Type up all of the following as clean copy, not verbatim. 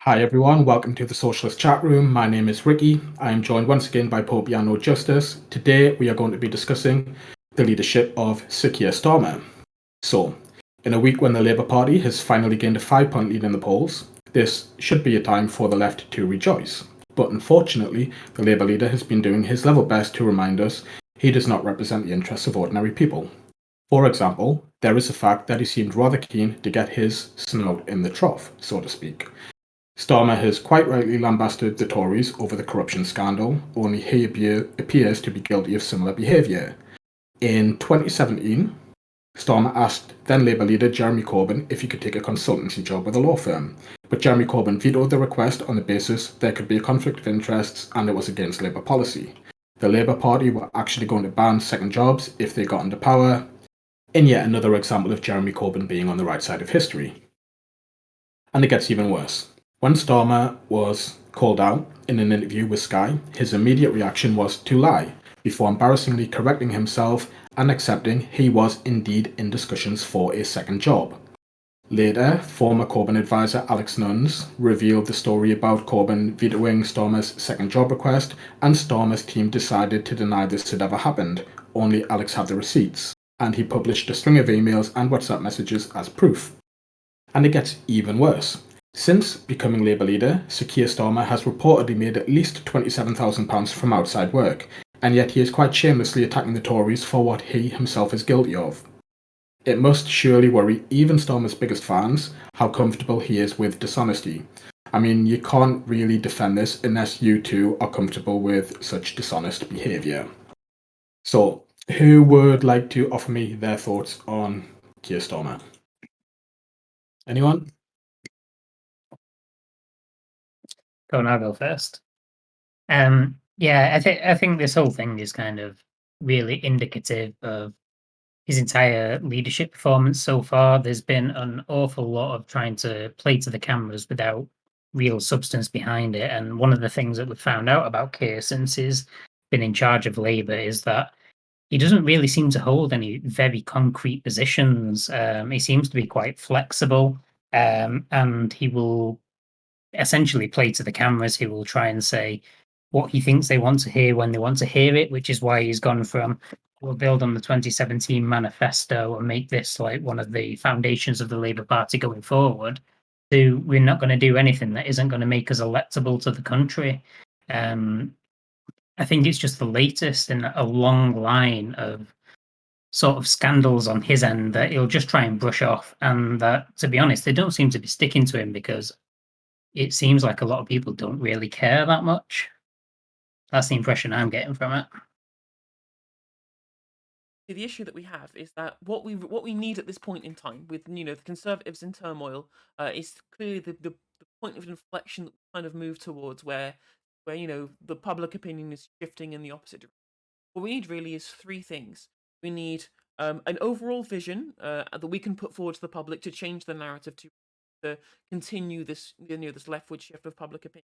Hi everyone, welcome to the Socialist chat room. My name is Ricky. I am joined once again by Popey and Justice. Today we are going to be discussing the leadership of Sir Keir Starmer. So, in a week when the Labour Party has finally gained a 5-point lead in the polls, this should be a time for the left to rejoice. But unfortunately, the Labour leader has been doing his level best to remind us he does not represent the interests of ordinary people. For example, there is the fact that he seemed rather keen to get his snout in the trough, so to speak. Starmer has quite rightly lambasted the Tories over the corruption scandal, only he appears to be guilty of similar behaviour. In 2017, Starmer asked then Labour leader Jeremy Corbyn if he could take a consultancy job with a law firm, but Jeremy Corbyn vetoed the request on the basis there could be a conflict of interests and it was against Labour policy. The Labour Party were actually going to ban second jobs if they got into power, in yet another example of Jeremy Corbyn being on the right side of history. And it gets even worse. When Starmer was called out in an interview with Sky, his immediate reaction was to lie, before embarrassingly correcting himself and accepting he was indeed in discussions for a second job. Later, former Corbyn advisor Alex Nunes revealed the story about Corbyn vetoing Starmer's second job request, and Starmer's team decided to deny this had ever happened, only Alex had the receipts, and he published a string of emails and WhatsApp messages as proof. And it gets even worse. Since becoming Labour leader, Sir Keir Starmer has reportedly made at least £27,000 from outside work, and yet he is quite shamelessly attacking the Tories for what he himself is guilty of. It must surely worry even Starmer's biggest fans how comfortable he is with dishonesty. I mean, you can't really defend this unless you too are comfortable with such dishonest behaviour. So, who would like to offer me their thoughts on Keir Starmer? Anyone? Go on, I'll go first. Yeah, I think this whole thing is kind of really indicative of his entire leadership performance so far. There's been an awful lot of trying to play to the cameras without real substance behind it. And one of the things that we've found out about Keir since he's been in charge of Labour is that he doesn't really seem to hold any very concrete positions. He seems to be quite flexible, and he will essentially play to the cameras. He will try and say what he thinks they want to hear when they want to hear it, which is why he's gone from we'll build on the 2017 manifesto and make this like one of the foundations of the Labour Party going forward to we're not going to do anything that isn't going to make us electable to the country. I think it's just the latest in a long line of sort of scandals on his end that he'll just try and brush off. And that, to be honest, they don't seem to be sticking to him because it seems like a lot of people don't really care that much. That's the impression I'm getting from it. The issue that we have is that what we need at this point in time, with the Conservatives in turmoil, is clearly the point of inflection that we kind of move towards, where the public opinion is shifting in the opposite direction. What we need really is three things. We need an overall vision that we can put forward to the public to change the narrative to continue this this leftward shift of public opinion.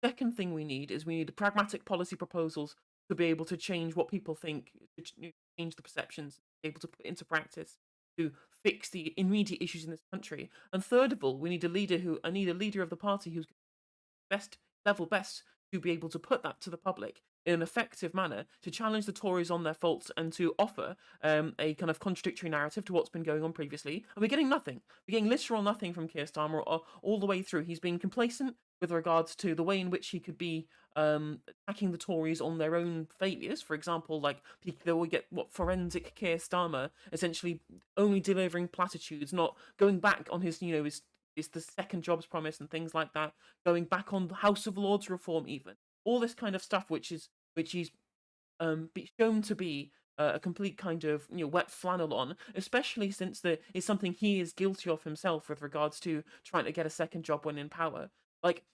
Second thing we need is we need pragmatic policy proposals to be able to change what people think, to change the perceptions, be able to put into practice to fix the immediate issues in this country. And third of all, we need a leader of the party who's best to be able to put that to the public in an effective manner, to challenge the Tories on their faults and to offer a kind of contradictory narrative to what's been going on previously. And we're getting nothing. We're getting literal nothing from Keir Starmer all the way through. He's been complacent with regards to the way in which he could be attacking the Tories on their own failures. For example, like they will get forensic Keir Starmer essentially only delivering platitudes, not going back on his is the second jobs promise and things like that, going back on the House of Lords reform, even all this kind of stuff, which is shown to be a complete kind of wet flannel on, especially since it's something he is guilty of himself with regards to trying to get a second job when in power. Like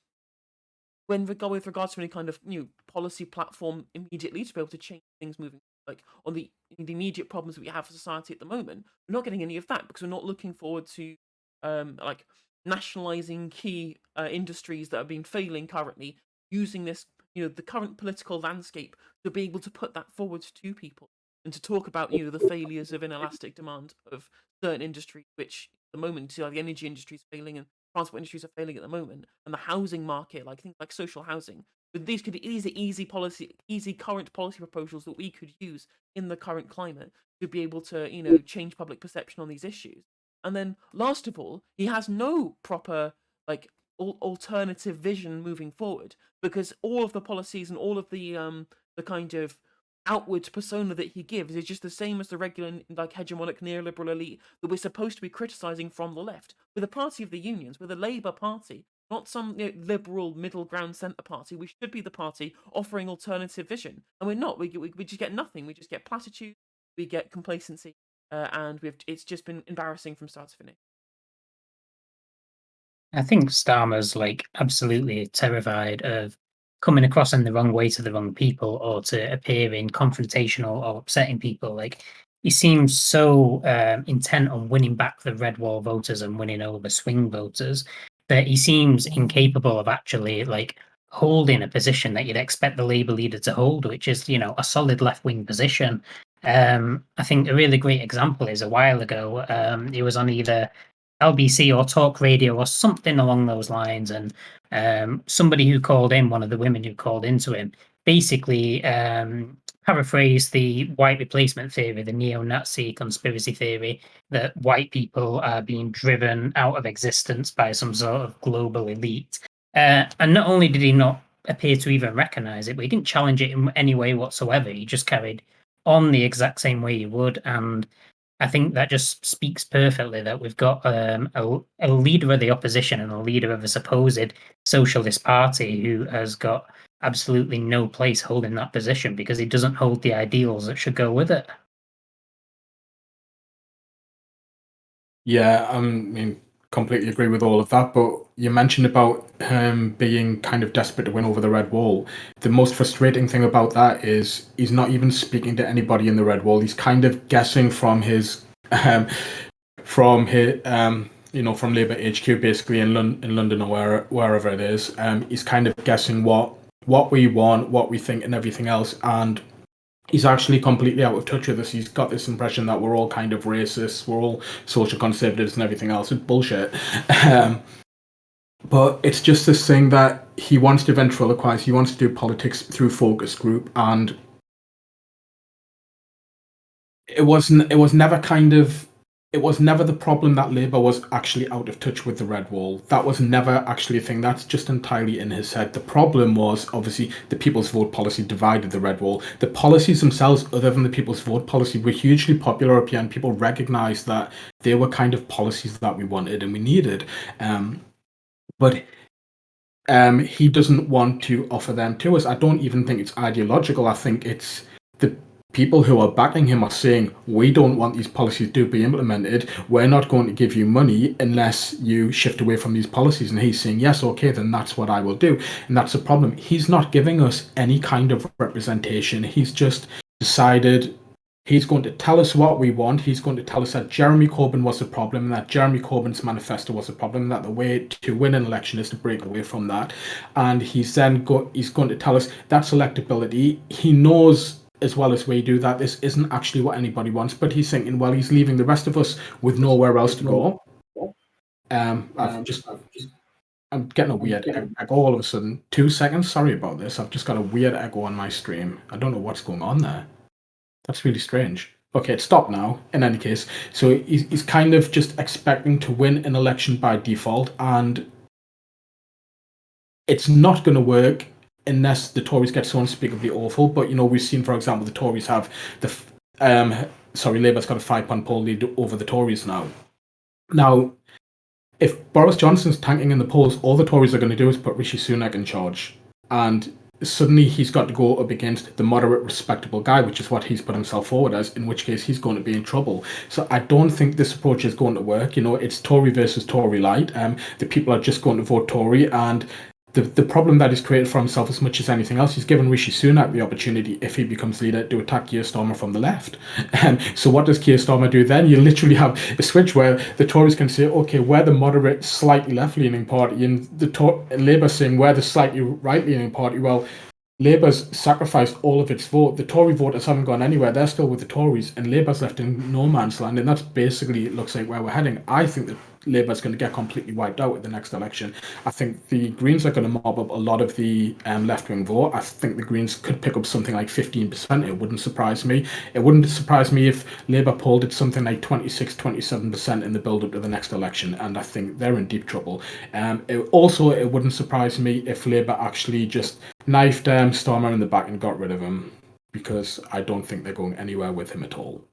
with regards to any kind of new policy platform immediately to be able to change things moving, like on the immediate problems that we have for society at the moment, we're not getting any of that because we're not looking forward to like nationalizing key industries that have been failing currently, using this the current political landscape to be able to put that forward to people and to talk about the failures of inelastic demand of certain industries, which at the moment the energy industry is failing and transport industries are failing at the moment, and the housing market, like things like social housing. But these are easy current policy proposals that we could use in the current climate to be able to change public perception on these issues. And then, last of all, he has no proper like alternative vision moving forward, because all of the policies and all of the kind of outward persona that he gives is just the same as the regular like hegemonic neoliberal elite that we're supposed to be criticizing from the left. We're the party of the unions, we're the Labour Party, not some liberal middle ground centre party. We should be the party offering alternative vision, and we're not. We just get nothing. We just get platitudes, we get complacency, and it's just been embarrassing from start to finish. I think Starmer's like absolutely terrified of coming across in the wrong way to the wrong people, or to appearing confrontational or upsetting people. Like, he seems so intent on winning back the red wall voters and winning over swing voters that he seems incapable of actually like holding a position that you'd expect the Labour leader to hold, which is a solid left wing position. I think a really great example is a while ago. He was on either LBC or talk radio or something along those lines, and somebody who called in, one of the women who called into him, basically paraphrased the white replacement theory, the neo-Nazi conspiracy theory that white people are being driven out of existence by some sort of global elite. And not only did he not appear to even recognize it, but he didn't challenge it in any way whatsoever. He just carried on the exact same way he would. And I think that just speaks perfectly that we've got a leader of the opposition and a leader of a supposed socialist party who has got absolutely no place holding that position, because he doesn't hold the ideals that should go with it. Yeah, I mean, completely agree with all of that. But you mentioned about him being kind of desperate to win over the red wall. The most frustrating thing about that is he's not even speaking to anybody in the red wall. He's kind of guessing from his from Labour HQ, basically in London or wherever it is. He's kind of guessing what we want, what we think, and everything else. And he's actually completely out of touch with us. He's got this impression that we're all kind of racist, we're all social conservatives and everything else. It's bullshit. But it's just this thing that he wants to ventriloquize. He wants to do politics through focus group, and it was never the problem that Labour was actually out of touch with the red wall. That was never actually a thing. That's just entirely in his head. The problem was, obviously, the People's Vote policy divided the red wall. The policies themselves, other than the People's Vote policy, were hugely popular up here, and people recognised that they were kind of policies that we wanted and we needed. But he doesn't want to offer them to us. I don't even think it's ideological. I think it's the people who are backing him are saying, we don't want these policies to be implemented. We're not going to give you money unless you shift away from these policies. And he's saying, yes, okay, then that's what I will do. And that's the problem. He's not giving us any kind of representation. He's just decided he's going to tell us what we want. He's going to tell us that Jeremy Corbyn was the problem, and that Jeremy Corbyn's manifesto was the problem, and that the way to win an election is to break away from that. And he's going to tell us that's electability. He knows as well as we do that this isn't actually what anybody wants, but he's thinking, well, he's leaving the rest of us with nowhere else to go. I'm getting a weird echo all of a sudden. 2 seconds, sorry about this. I've just got a weird echo on my stream. I don't know what's going on there. That's really strange. Okay, it's stopped now, in any case. So he's kind of just expecting to win an election by default, and it's not going to work unless the Tories get so unspeakably awful. But, we've seen, for example, the Tories have Labour's got a 5-point poll lead over the Tories now. Now, if Boris Johnson's tanking in the polls, all the Tories are going to do is put Rishi Sunak in charge. And suddenly he's got to go up against the moderate, respectable guy, which is what he's put himself forward as, in which case he's going to be in trouble. So I don't think this approach is going to work. It's Tory versus Tory light. The people are just going to vote Tory, and the problem that he's created for himself, as much as anything else, he's given Rishi Sunak the opportunity, if he becomes leader, to attack Keir Starmer from the left. So what does Keir Starmer do then? You literally have a switch where the Tories can say, okay, we're the moderate, slightly left-leaning party, and Labour saying we're the slightly right-leaning party. Well, Labour's sacrificed all of its vote. The Tory voters haven't gone anywhere. They're still with the Tories, and Labour's left in no man's land, and that's basically, it looks like, where we're heading. I think that Labour is going to get completely wiped out at the next election. I think the Greens are going to mob up a lot of the left-wing vote. I think the Greens could pick up something like 15%. It wouldn't surprise me. It wouldn't surprise me if Labour polled at something like 26, 27% in the build-up to the next election, and I think they're in deep trouble. It wouldn't surprise me if Labour actually just knifed Starmer in the back and got rid of him, because I don't think they're going anywhere with him at all.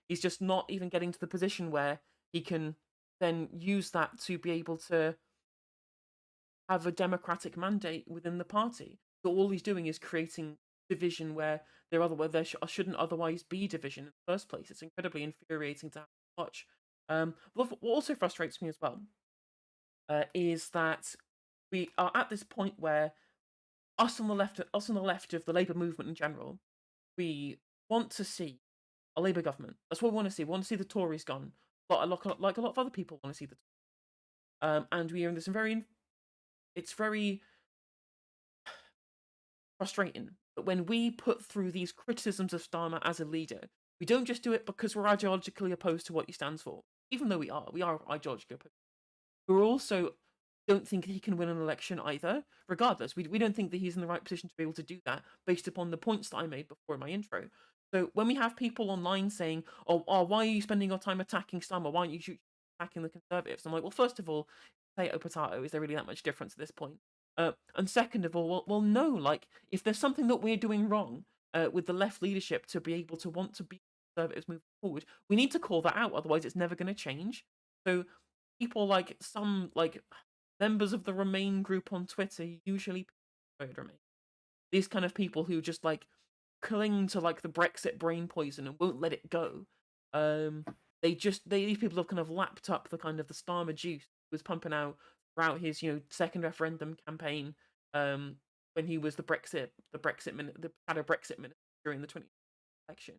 He's just not even getting to the position where he can then use that to be able to have a democratic mandate within the party. So all he's doing is creating division where there shouldn't otherwise be division in the first place. It's incredibly infuriating to have to watch. What also frustrates me as well is that we are at this point where us on the left of the Labour movement in general, we want to see a Labour government. That's what we want to see. We want to see the Tories gone. Like a lot of other people want to see the and we are in this it's very frustrating that when we put through these criticisms of Starmer as a leader, we don't just do it because we're ideologically opposed to what he stands for, even though we are ideologically opposed. We also don't think he can win an election either. Regardless, we don't think that he's in the right position to be able to do that based upon the points that I made before in my intro. So when we have people online saying, "Oh, why are you spending your time attacking Starmer? Why aren't you attacking the Conservatives?" I'm like, well, first of all, potato. Is there really that much difference at this point? And second of all, well, no. Like, if there's something that we're doing wrong with the left leadership to be able to want to be Conservatives moving forward, we need to call that out. Otherwise, it's never going to change. So people like some members of the Remain group on Twitter, usually Remain, these kind of people who just like cling to like the Brexit brain poison and won't let it go. These people have kind of lapped up the kind of the Starmer juice he was pumping out throughout his second referendum campaign when he was the shadow Brexit minister during the 20 election.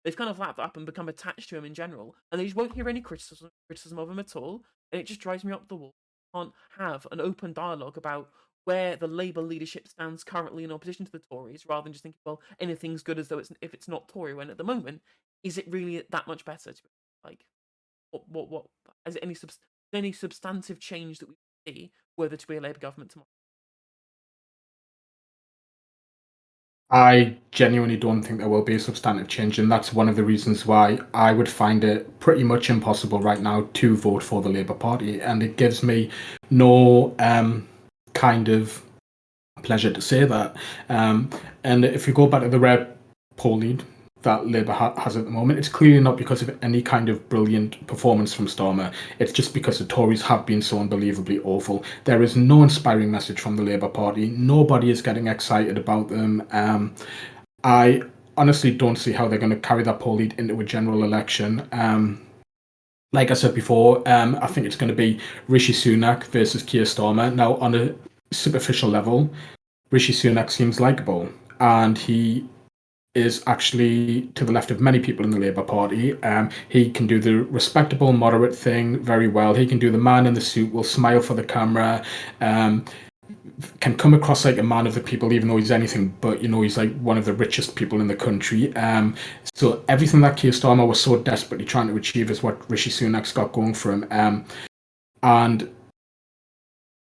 They've kind of lapped that up and become attached to him in general, and they just won't hear any criticism of him at all, and it just drives me up the wall. Can't have an open dialogue about where the Labour leadership stands currently in opposition to the Tories, rather than just thinking, well, anything's good as though if it's not Tory. When at the moment, is it really that much better? Like, what is it any substantive change that we see whether to be a Labour government tomorrow? I genuinely don't think there will be a substantive change, and that's one of the reasons why I would find it pretty much impossible right now to vote for the Labour Party, and it gives me no kind of pleasure to say that. And if you go back to the rare poll lead that Labour has at the moment, it's clearly not because of any kind of brilliant performance from Starmer. It's just because the Tories have been so unbelievably awful. There is no inspiring message from the Labour Party. Nobody is getting excited about them. I honestly don't see how they're going to carry that poll lead into a general election. Like I said before, I think it's going to be Rishi Sunak versus Keir Starmer. Now, on a superficial level, Rishi Sunak seems likeable, and he is actually to the left of many people in the Labour Party. He can do the respectable, moderate thing very well. He can do the man in the suit, will smile for the camera, can come across like a man of the people, even though he's anything but, he's like one of the richest people in the country. So everything that Keir Starmer was so desperately trying to achieve is what Rishi Sunak's got going for him. And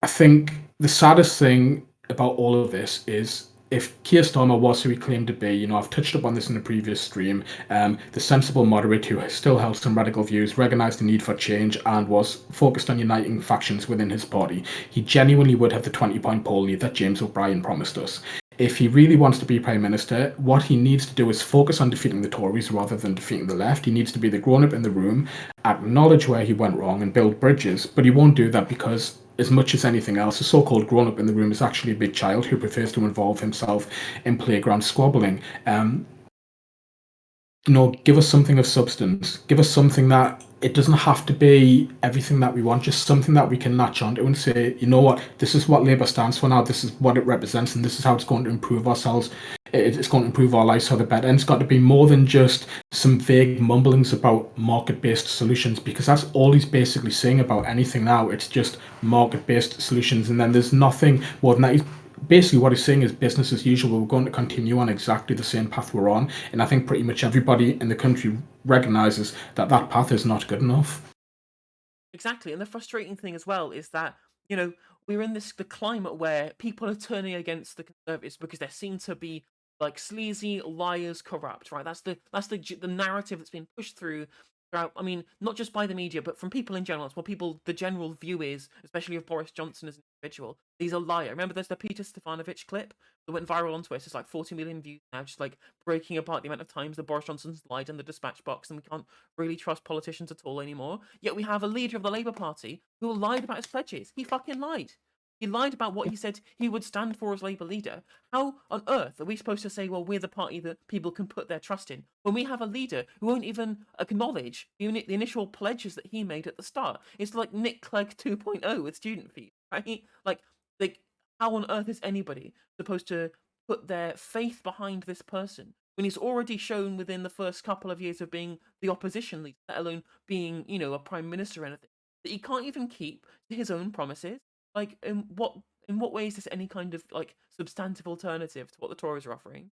I think the saddest thing about all of this is, if Keir Starmer was who he claimed to be, I've touched upon this in the previous stream, the sensible moderate who still held some radical views, recognised the need for change, and was focused on uniting factions within his party, he genuinely would have the 20-point poll lead that James O'Brien promised us. If he really wants to be Prime Minister, what he needs to do is focus on defeating the Tories rather than defeating the left. He needs to be the grown-up in the room, acknowledge where he went wrong and build bridges, but he won't do that because as much as anything else, a so-called grown-up in the room is actually a big child who prefers to involve himself in playground squabbling. Give us something of substance. Give us something that it doesn't have to be everything that we want, just something that we can latch onto and say, you know what, this is what Labour stands for now, this is what it represents, and this is how it's going to improve ourselves. It's going to improve our lives for the better. And it's got to be more than just some vague mumblings about market-based solutions, because that's all he's basically saying about anything now. It's just market-based solutions, and then there's nothing more than that. Basically what he's saying is business as usual. We're going to continue on exactly the same path we're on, and I think pretty much everybody in the country recognises that that path is not good enough. Exactly, and the frustrating thing as well is that we're in the climate where people are turning against the Conservatives because they're seen to be like sleazy liars, corrupt. Right? That's the narrative that's been pushed through. I mean, not just by the media, but from people in general. It's what the general view is, especially of Boris Johnson as an individual. He's a liar. Remember, there's the Peter Stefanovic clip that went viral on Twitter. It's like 40 million views now, just like breaking apart the amount of times that Boris Johnson's lied in the dispatch box, and we can't really trust politicians at all anymore. Yet we have a leader of the Labour Party who lied about his pledges. He fucking lied. He lied about what he said he would stand for as Labour leader. How on earth are we supposed to say, well, we're the party that people can put their trust in, when we have a leader who won't even acknowledge the initial pledges that he made at the start? It's like Nick Clegg 2.0 with student fees, right? Like, how on earth is anybody supposed to put their faith behind this person when he's already shown within the first couple of years of being the opposition leader, let alone being, a prime minister or anything, that he can't even keep to his own promises? Like, in what way is this any kind of like substantive alternative to what the Tories are offering?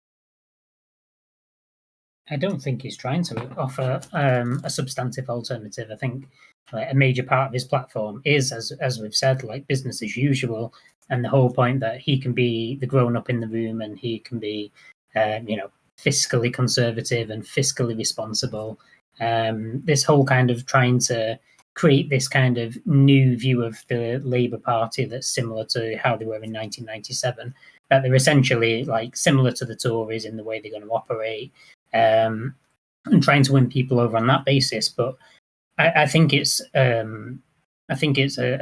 I don't think he's trying to offer a substantive alternative. I think a major part of his platform is, as we've said, like business as usual, and the whole point that he can be the grown up in the room and he can be, fiscally conservative and fiscally responsible. This whole kind of trying to create this kind of new view of the Labour Party that's similar to how they were in 1997, that they're essentially like similar to the Tories in the way they're going to operate, and trying to win people over on that basis. But I think it's a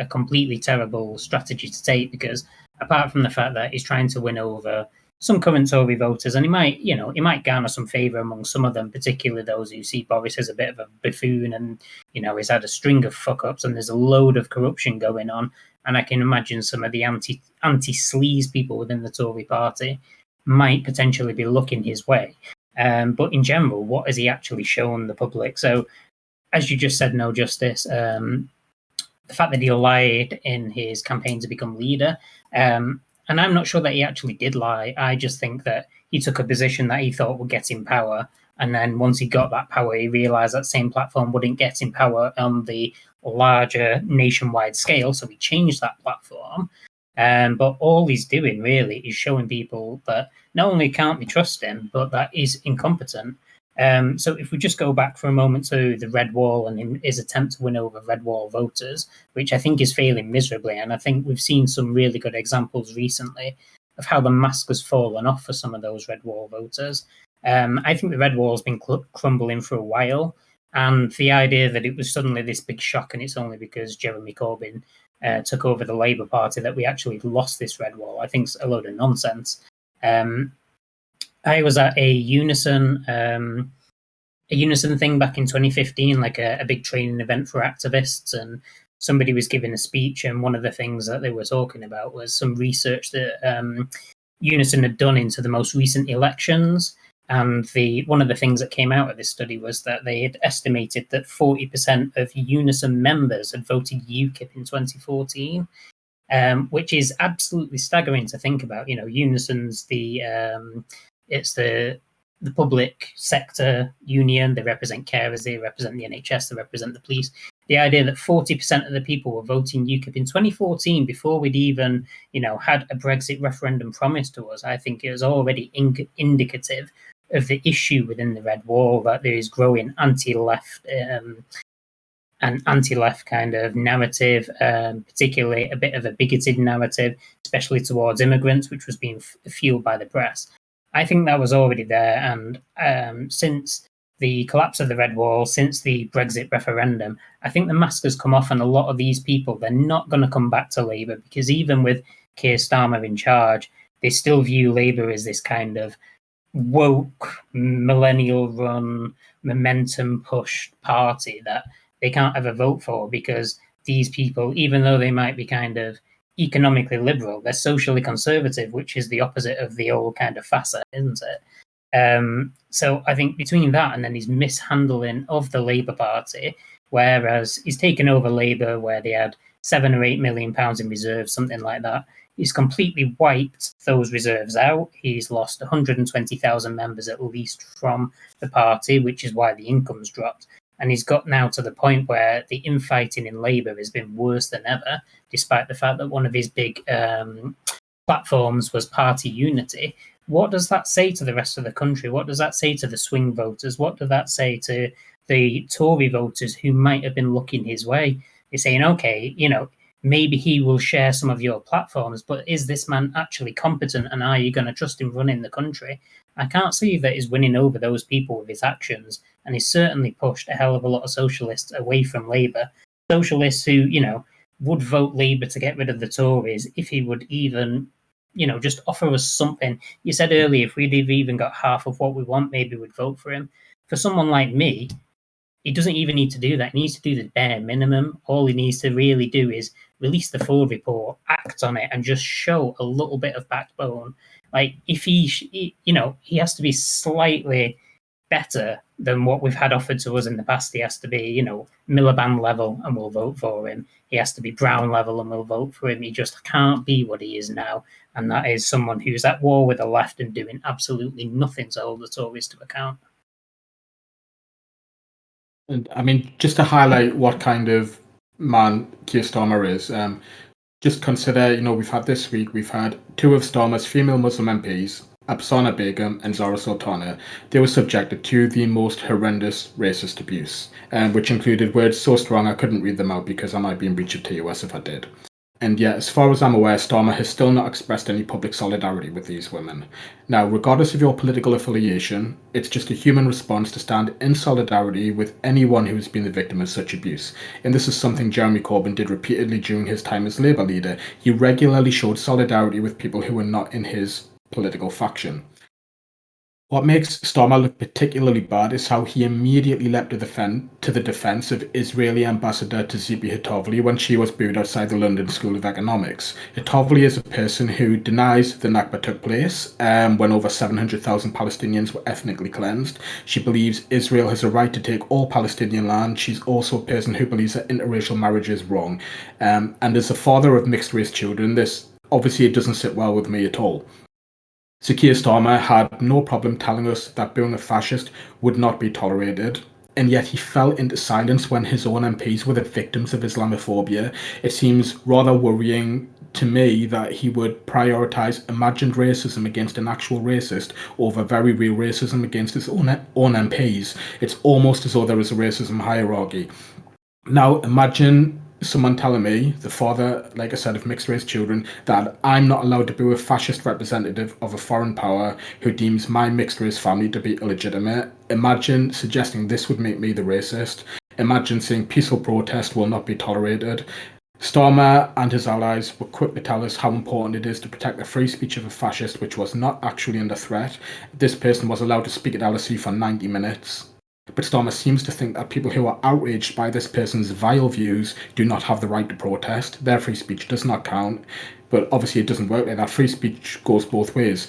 completely terrible strategy to take, because apart from the fact that he's trying to win over some current Tory voters, and he might garner some favour among some of them, particularly those who see Boris as a bit of a buffoon, and he's had a string of fuck ups and there's a load of corruption going on, and I can imagine some of the anti sleaze people within the Tory party might potentially be looking his way. But in general, what has he actually shown the public? So, as you just said, no justice. The fact that he lied in his campaign to become leader, and I'm not sure that he actually did lie. I just think that he took a position that he thought would get him power, and then once he got that power, he realised that same platform wouldn't get him power on the larger nationwide scale, so he changed that platform. But all he's doing really is showing people that not only can't we trust him, but that he's incompetent. So if we just go back for a moment to the Red Wall and his attempt to win over Red Wall voters, which I think is failing miserably, and I think we've seen some really good examples recently of how the mask has fallen off for some of those Red Wall voters. I think the Red Wall's been crumbling for a while, and the idea that it was suddenly this big shock and it's only because Jeremy Corbyn took over the Labour Party that we actually lost this Red Wall, I think is a load of nonsense. I was at a Unison thing back in 2015, like a big training event for activists, and somebody was giving a speech, and one of the things that they were talking about was some research that Unison had done into the most recent elections. And one of the things that came out of this study was that they had estimated that 40% of Unison members had voted UKIP in 2014, which is absolutely staggering to think about. Unison's it's the public sector union. They represent carers, they represent the NHS, they represent the police. The idea that 40% of the people were voting UKIP in 2014 before we'd even, had a Brexit referendum promised to us, I think it was already indicative of the issue within the Red Wall, that there is growing anti-left an anti-left kind of narrative, particularly a bit of a bigoted narrative, especially towards immigrants, which was being fueled by the press. I think that was already there, and since the collapse of the Red Wall, since the Brexit referendum, I think the mask has come off, and a lot of these people, they're not going to come back to Labour, because even with Keir Starmer in charge, they still view Labour as this kind of woke, millennial-run, momentum-pushed party that they can't ever vote for, because these people, even though they might be kind of economically liberal, they're socially conservative, which is the opposite of the old kind of FASA, isn't it? So I think between that and then his mishandling of the Labour Party, whereas he's taken over Labour where they had £7 or £8 million in reserves, something like that, he's completely wiped those reserves out. He's lost 120,000 members at least from the party, which is why the income's dropped. And he's got now to the point where the infighting in Labour has been worse than ever, despite the fact that one of his big platforms was party unity. What does that say to the rest of the country? What does that say to the swing voters? What does that say to the Tory voters who might have been looking his way? They're saying, okay, maybe he will share some of your platforms, but is this man actually competent, and are you going to trust him running the country? I can't see that he's winning over those people with his actions, and he's certainly pushed a hell of a lot of socialists away from Labour. Socialists who, would vote Labour to get rid of the Tories if he would even, just offer us something. You said earlier, if we'd have even got half of what we want, maybe we'd vote for him. For someone like me, he doesn't even need to do that. He needs to do the bare minimum. All he needs to really do is release the Ford report, act on it, and just show a little bit of backbone. Like, if he has to be slightly better than what we've had offered to us in the past. He has to be, Miliband level, and we'll vote for him. He has to be Brown level, and we'll vote for him. He just can't be what he is now. And that is someone who's at war with the left and doing absolutely nothing to hold the Tories to account. And I mean, just to highlight what kind of man Keir Starmer is, just consider, we've had this week, we've had two of Starmer's female Muslim MPs, Afsana Begum and Zara Sultana. They were subjected to the most horrendous racist abuse, which included words so strong I couldn't read them out because I might be in breach of TOS if I did. And yet, as far as I'm aware, Starmer has still not expressed any public solidarity with these women. Now, regardless of your political affiliation, it's just a human response to stand in solidarity with anyone who has been the victim of such abuse. And this is something Jeremy Corbyn did repeatedly during his time as Labour leader. He regularly showed solidarity with people who were not in his political faction. What makes Starmer look particularly bad is how he immediately leapt to the defence of Israeli ambassador Tzipi Hitovli when she was booed outside the London School of Economics. Hitovli is a person who denies the Nakba took place when over 700,000 Palestinians were ethnically cleansed. She believes Israel has a right to take all Palestinian land. She's also a person who believes that interracial marriage is wrong. And as a father of mixed-race children, this obviously it doesn't sit well with me at all. So Keir Starmer had no problem telling us that being a fascist would not be tolerated, and yet he fell into silence when his own MPs were the victims of Islamophobia. It seems rather worrying to me that he would prioritise imagined racism against an actual racist over very real racism against his own MPs. It's almost as though there is a racism hierarchy. Now imagine someone telling me, the father, like I said, of mixed race children, that I'm not allowed to be a fascist representative of a foreign power who deems my mixed race family to be illegitimate. Imagine suggesting this would make me the racist. Imagine saying peaceful protest will not be tolerated. Starmer and his allies were quick to tell us how important it is to protect the free speech of a fascist, which was not actually under threat. This person was allowed to speak at LSE for 90 minutes. But Starmer seems to think that people who are outraged by this person's vile views do not have the right to protest. Their free speech does not count. But obviously it doesn't work like that. Free speech goes both ways.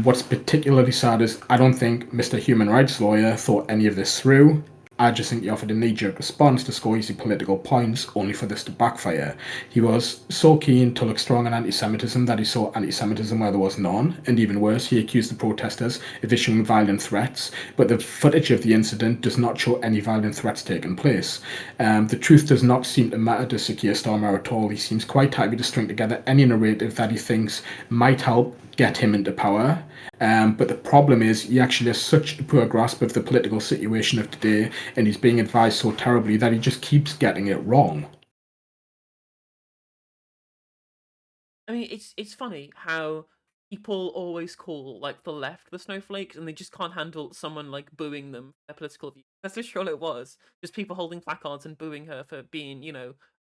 What's particularly sad is I don't think Mr. Human Rights Lawyer thought any of this through. I just think he offered a knee-jerk response to score easy political points, only for this to backfire. He was so keen to look strong on anti-Semitism that he saw anti-Semitism where there was none, and even worse, he accused the protesters of issuing violent threats, but the footage of the incident does not show any violent threats taking place. The truth does not seem to matter to Sir Keir Starmer at all. He seems quite happy to string together any narrative that he thinks might help get him into power. But the problem is he actually has such a poor grasp of the political situation of today, and he's being advised so terribly that he just keeps getting it wrong. I mean, it's funny how people always call like the left the snowflakes, and they just can't handle someone like booing them for their political views. That's just all it was. Just people holding placards and booing her for being,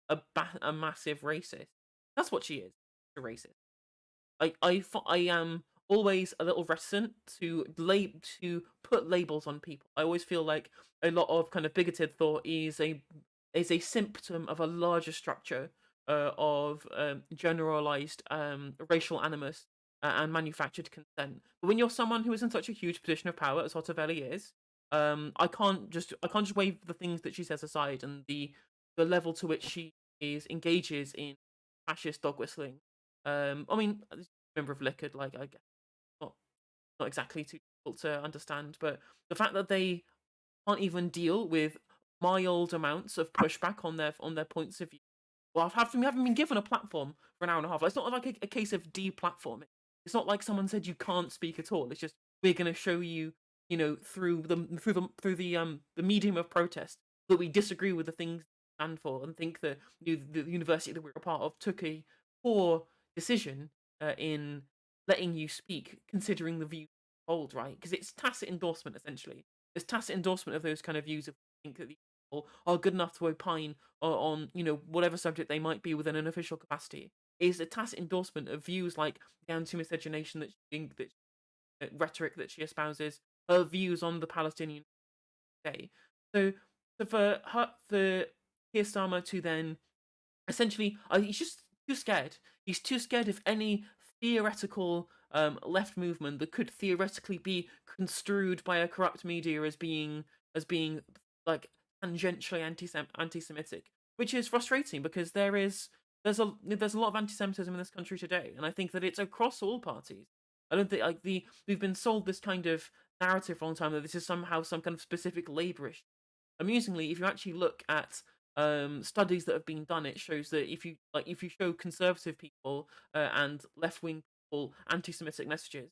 a massive racist. That's what she is, a racist. I am always a little reticent to put labels on people. I always feel like a lot of kind of bigoted thought is a symptom of a larger structure of generalized racial animus and manufactured consent. But when you're someone who is in such a huge position of power as Ottaveli is, I can't just wave the things that she says aside, and the level to which she engages in fascist dog whistling. I mean, as a member of Liquid, like I guess not not exactly too difficult to understand, but the fact that they can't even deal with mild amounts of pushback on their points of view. Well, we haven't been given a platform for an hour and a half. It's not like a case of deplatforming. It's not like someone said you can't speak at all. It's just we're going to show you, through the medium of protest that we disagree with the things we stand for and think that the university that we're a part of took a poor decision in letting you speak, considering the view you hold, right? Because it's tacit endorsement essentially. It's tacit endorsement of those kind of views. If we think that these people are good enough to opine on whatever subject they might be within an official capacity, is a tacit endorsement of views like the anti-miscegenation that rhetoric that she espouses, her views on the Palestinian day. So for Keir Starmer to then essentially, he's just too scared. He's too scared of any theoretical left movement that could theoretically be construed by a corrupt media as being like tangentially anti-Semitic, which is frustrating because there's a lot of anti-Semitism in this country today, and I think that it's across all parties. I don't think we've been sold this kind of narrative for a long time that this is somehow some kind of specific labour issue. Amusingly, if you actually look at studies that have been done, it shows that if you show conservative people and left wing people anti-Semitic messages,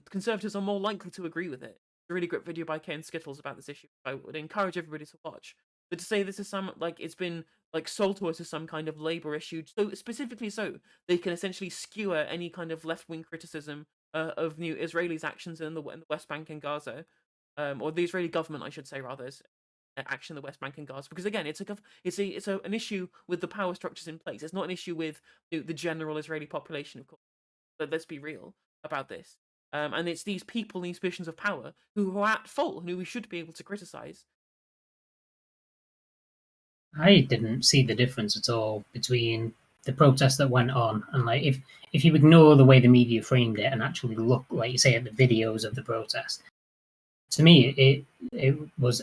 conservatives are more likely to agree with it. It's a really great video by Ken Skittles about this issue. I would encourage everybody to watch. But to say this is it's been like sold to us as some kind of labor issue, so specifically so they can essentially skewer any kind of left wing criticism of new Israelis' actions in the West Bank and Gaza, or the Israeli government, I should say, rather, action in the West Bank and Gaza, because again, an issue with the power structures in place. It's not an issue with the general Israeli population, of course. But let's be real about this. And it's these people in these positions of power who are at fault, who we should be able to criticize. I didn't see the difference at all between the protests that went on and like if you ignore the way the media framed it and actually look, like you say, at the videos of the protest. To me, it was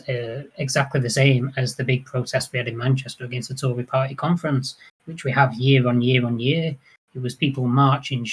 exactly the same as the big protest we had in Manchester against the Tory Party conference, which we have year on year on year. It was people marching,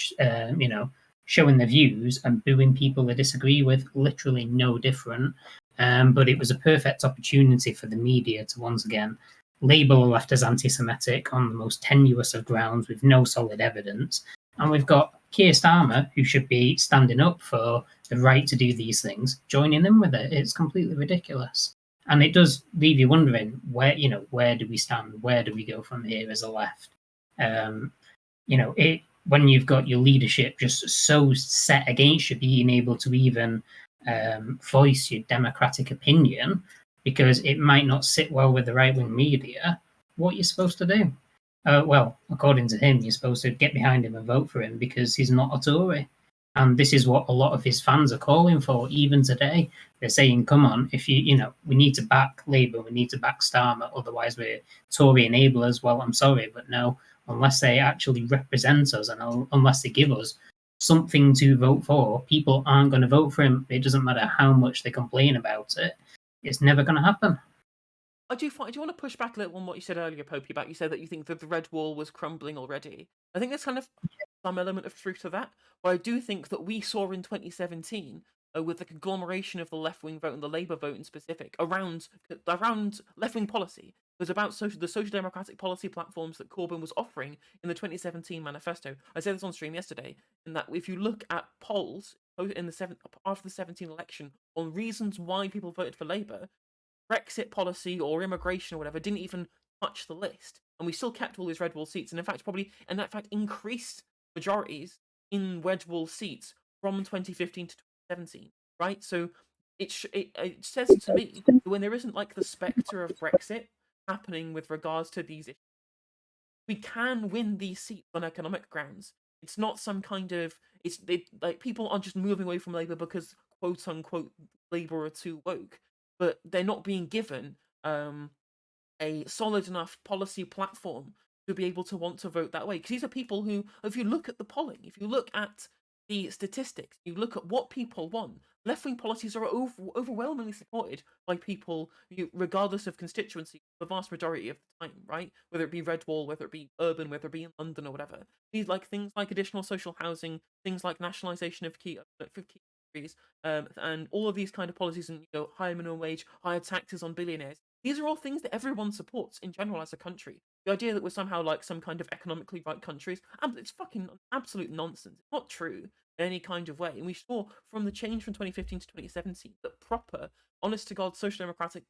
showing their views and booing people they disagree with. Literally no different. But it was a perfect opportunity for the media to once again label the left as anti-Semitic on the most tenuous of grounds with no solid evidence. And we've got Keir Starmer, who should be standing up for the right to do these things, joining in with it. It's completely ridiculous. And it does leave you wondering where do we stand? Where do we go from here as a left? When you've got your leadership just so set against you being able to even voice your democratic opinion because it might not sit well with the right-wing media, what are you supposed to do? Well, according to him, you're supposed to get behind him and vote for him because he's not a Tory. And this is what a lot of his fans are calling for, even today. They're saying, come on, if we need to back Labour, we need to back Starmer, otherwise we're Tory enablers. Well, I'm sorry, but no, unless they actually represent us and unless they give us something to vote for, people aren't going to vote for him. It doesn't matter how much they complain about it. It's never going to happen. I do want to push back a little on what you said earlier, Popey, about you said that you think that the red wall was crumbling already. I think there's kind of some element of truth to that, but I do think that we saw in 2017 with the conglomeration of the left-wing vote and the Labour vote in specific around left-wing policy. It was about the social democratic policy platforms that Corbyn was offering in the 2017 manifesto. I said this on stream yesterday, in that if you look at polls after the 17 election on reasons why people voted for Labour, Brexit policy or immigration or whatever didn't even touch the list, and we still kept all these red wall seats, and in fact increased majorities in Wedgwall seats from 2015 to 2017, right? So it says to me that when there isn't like the spectre of Brexit happening with regards to these issues, we can win these seats on economic grounds. It's not some kind of like people aren't just moving away from Labour because quote unquote Labour are too woke, but they're not being given a solid enough policy platform to be able to want to vote that way. Because these are people who, if you look at the polling, if you look at the statistics, you look at what people want, left-wing policies are overwhelmingly supported by people, regardless of constituency, the vast majority of the time, right? Whether it be Redwall, whether it be urban, whether it be in London or whatever. These like things like additional social housing, things like nationalisation of key industries, and all of these kind of policies, and higher minimum wage, higher taxes on billionaires. These are all things that everyone supports in general as a country. The idea that we're somehow like some kind of economically right countries, it's fucking absolute nonsense. It's not true in any kind of way. And we saw from the change from 2015 to 2017 that proper, honest to God, social democratic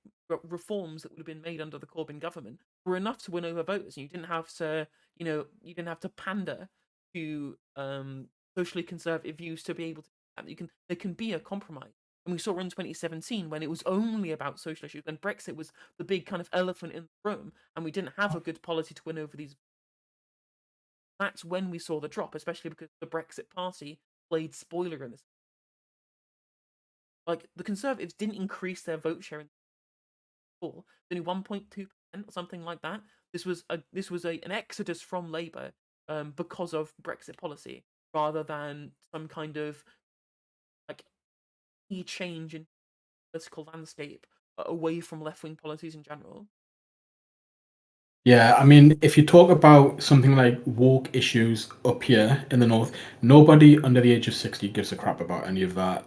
reforms that would have been made under the Corbyn government were enough to win over voters. And you didn't have to pander to socially conservative views to be able to. There can be a compromise. And we saw in 2017 when it was only about social issues, when Brexit was the big kind of elephant in the room, and we didn't have a good policy to win over these. That's when we saw the drop, especially because the Brexit Party played spoiler in this. Like, the Conservatives didn't increase their vote share in only 1.2% or something like that. This was an exodus from Labour because of Brexit policy, rather than some kind of like change in political landscape away from left-wing policies in general. Yeah, I mean, if you talk about something like woke issues up here in the north, nobody under the age of 60 gives a crap about any of that.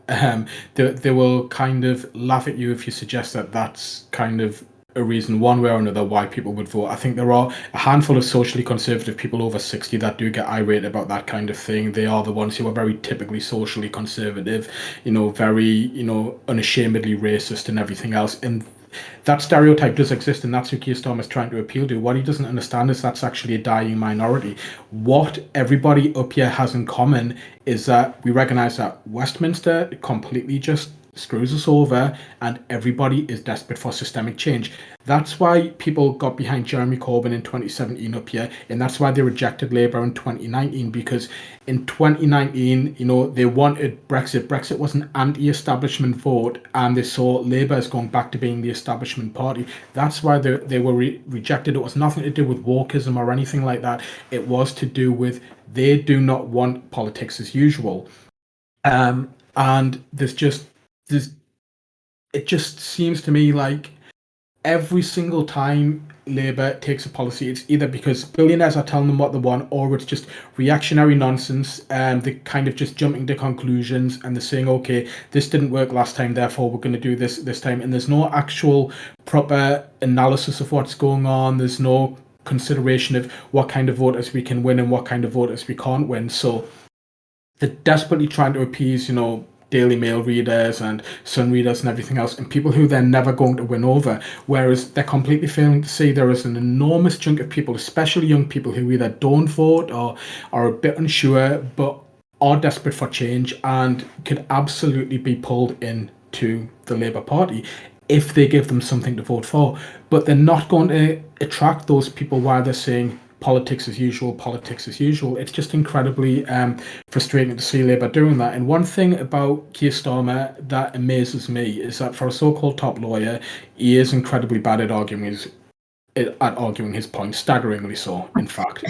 They will kind of laugh at you if you suggest that that's kind of a reason one way or another why people would vote. I think there are a handful of socially conservative people over 60 that do get irate about that kind of thing. They are the ones who are very typically socially conservative, very, unashamedly racist and everything else. And that stereotype does exist, and that's who Keir Starmer is trying to appeal to. What he doesn't understand is that's actually a dying minority. What everybody up here has in common is that we recognise that Westminster completely just screws us over, and everybody is desperate for systemic change. That's why people got behind Jeremy Corbyn in 2017 up here, and that's why they rejected Labour in 2019, because in 2019, they wanted Brexit. Brexit was an anti-establishment vote, and they saw Labour as going back to being the establishment party. That's why they were rejected. It was nothing to do with wokeism or anything like that. It was to do with they do not want politics as usual. And it just seems to me like every single time Labour takes a policy, it's either because billionaires are telling them what they want, or it's just reactionary nonsense. They're kind of just jumping to conclusions, and they're saying, okay, this didn't work last time, therefore we're going to do this time. And there's no actual proper analysis of what's going on. There's no consideration of what kind of voters we can win and what kind of voters we can't win. So they're desperately trying to appease, Daily Mail readers and Sun readers and everything else, and people who they're never going to win over, whereas they're completely failing to see there is an enormous chunk of people, especially young people, who either don't vote or are a bit unsure but are desperate for change and could absolutely be pulled into the Labour Party if they give them something to vote for. But they're not going to attract those people while they're saying politics as usual, politics as usual. It's just incredibly frustrating to see Labour doing that. And one thing about Keir Starmer that amazes me is that for a so-called top lawyer, he is incredibly bad at arguing his point, staggeringly so, in fact.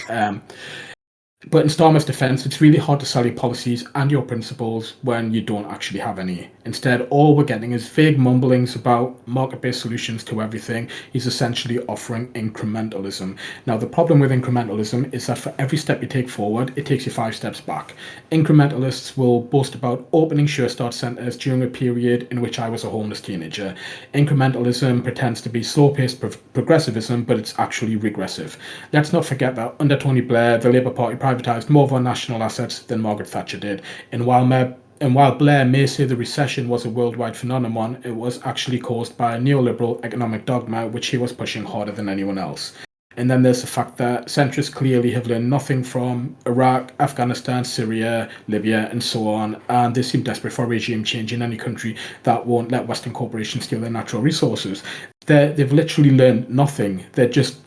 But in Starmer's defence, it's really hard to sell your policies and your principles when you don't actually have any. Instead, all we're getting is vague mumblings about market-based solutions to everything. He's essentially offering incrementalism. Now, the problem with incrementalism is that for every step you take forward, it takes you 5 steps back. Incrementalists will boast about opening Sure Start centres during a period in which I was a homeless teenager. Incrementalism pretends to be slow-paced progressivism, but it's actually regressive. Let's not forget that under Tony Blair, the Labour Party privatised more of our national assets than Margaret Thatcher did. And while Blair may say the recession was a worldwide phenomenon, it was actually caused by a neoliberal economic dogma which he was pushing harder than anyone else. And then there's the fact that centrists clearly have learned nothing from Iraq, Afghanistan, Syria, Libya, and so on. And they seem desperate for a regime change in any country that won't let Western corporations steal their natural resources. They've literally learned nothing. They just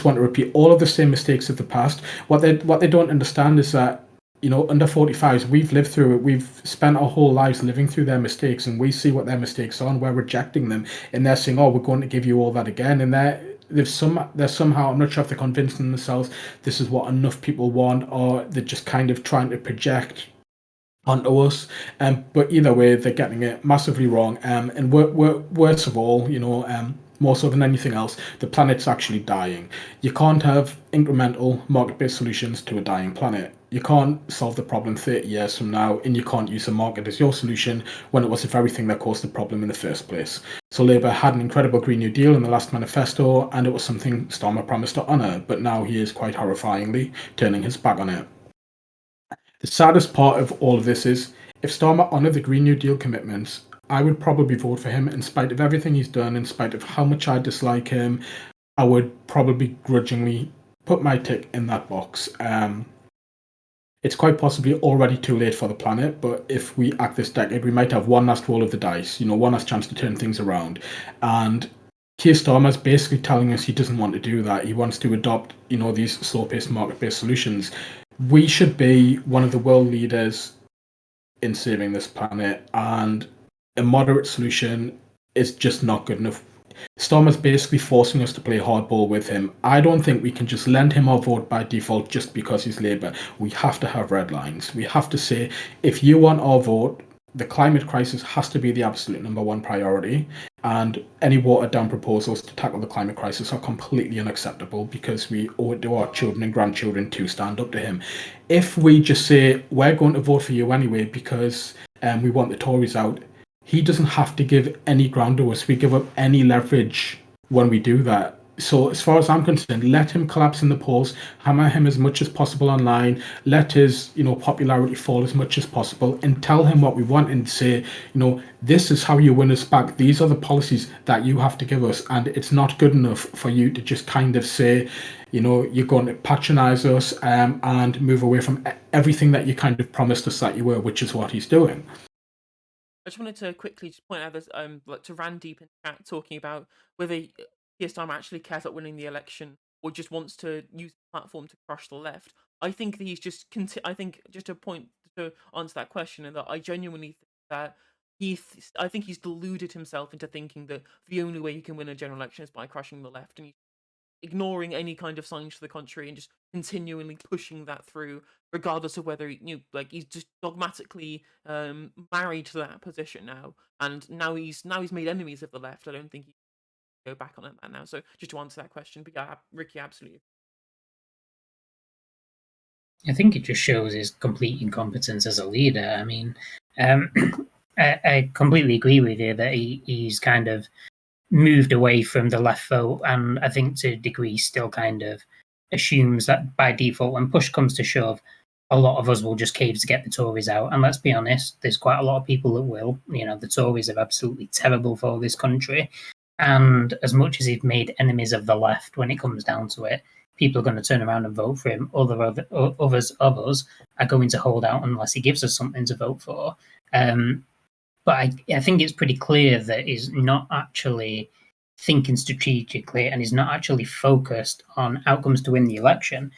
want to repeat all of the same mistakes of the past. What they don't understand is that, under 45s, we've lived through it. We've spent our whole lives living through their mistakes, and we see what their mistakes are, and we're rejecting them. And they're saying, "Oh, we're going to give you all that again." And they're somehow, I'm not sure if they're convincing themselves this is what enough people want, or they're just kind of trying to project onto us. But either way, they're getting it massively wrong. And worst of all, more so than anything else, the planet's actually dying. You can't have incremental market-based solutions to a dying planet. You can't solve the problem 30 years from now, and you can't use the market as your solution when it was the very thing that caused the problem in the first place. So Labour had an incredible Green New Deal in the last manifesto, and it was something Starmer promised to honour, but now he is quite horrifyingly turning his back on it. The saddest part of all of this is, if Starmer honoured the Green New Deal commitments, I would probably vote for him in spite of everything he's done, in spite of how much I dislike him. I would probably grudgingly put my tick in that box. It's quite possibly already too late for the planet, but if we act this decade, we might have one last roll of the dice, one last chance to turn things around. And Keir Starmer's basically telling us he doesn't want to do that. He wants to adopt, these slow-paced market-based solutions. We should be one of the world leaders in saving this planet, and a moderate solution is just not good enough. Starmer's basically forcing us to play hardball with him. I don't think we can just lend him our vote by default just because he's Labour. We have to have red lines. We have to say, if you want our vote, the climate crisis has to be the absolute number one priority, and any watered down proposals to tackle the climate crisis are completely unacceptable, because we owe it to our children and grandchildren to stand up to him. If we just say, we're going to vote for you anyway because we want the Tories out, he doesn't have to give any ground to us. We give up any leverage when we do that. So as far as I'm concerned, let him collapse in the polls, hammer him as much as possible online, let his popularity fall as much as possible, and tell him what we want, and say, this is how you win us back. These are the policies that you have to give us, and it's not good enough for you to just kind of say, you're going to patronise us and move away from everything that you kind of promised us that you were, which is what he's doing. I just wanted to quickly just point out that to Randeep in chat talking about whether Keir Starmer actually cares about winning the election or just wants to use the platform to crush the left. I think that he's just I think just a point to answer that question, and that I genuinely think that I think he's deluded himself into thinking that the only way he can win a general election is by crushing the left, and he's ignoring any kind of signs to the contrary and just continually pushing that through, regardless of whether he's just dogmatically married to that position now, and now he's made enemies of the left. I don't think he can go back on that now. So just to answer that question, but yeah, Ricky, absolutely. I think it just shows his complete incompetence as a leader. I mean, I completely agree with you that he's kind of moved away from the left vote, and I think to a degree still kind of assumes that by default, when push comes to shove, a lot of us will just cave to get the Tories out. And let's be honest, there's quite a lot of people that will. The Tories are absolutely terrible for this country. And as much as he's made enemies of the left, when it comes down to it, people are going to turn around and vote for him. Others of us are going to hold out unless he gives us something to vote for. But I think it's pretty clear that he's not actually thinking strategically, and he's not actually focused on outcomes to win the election.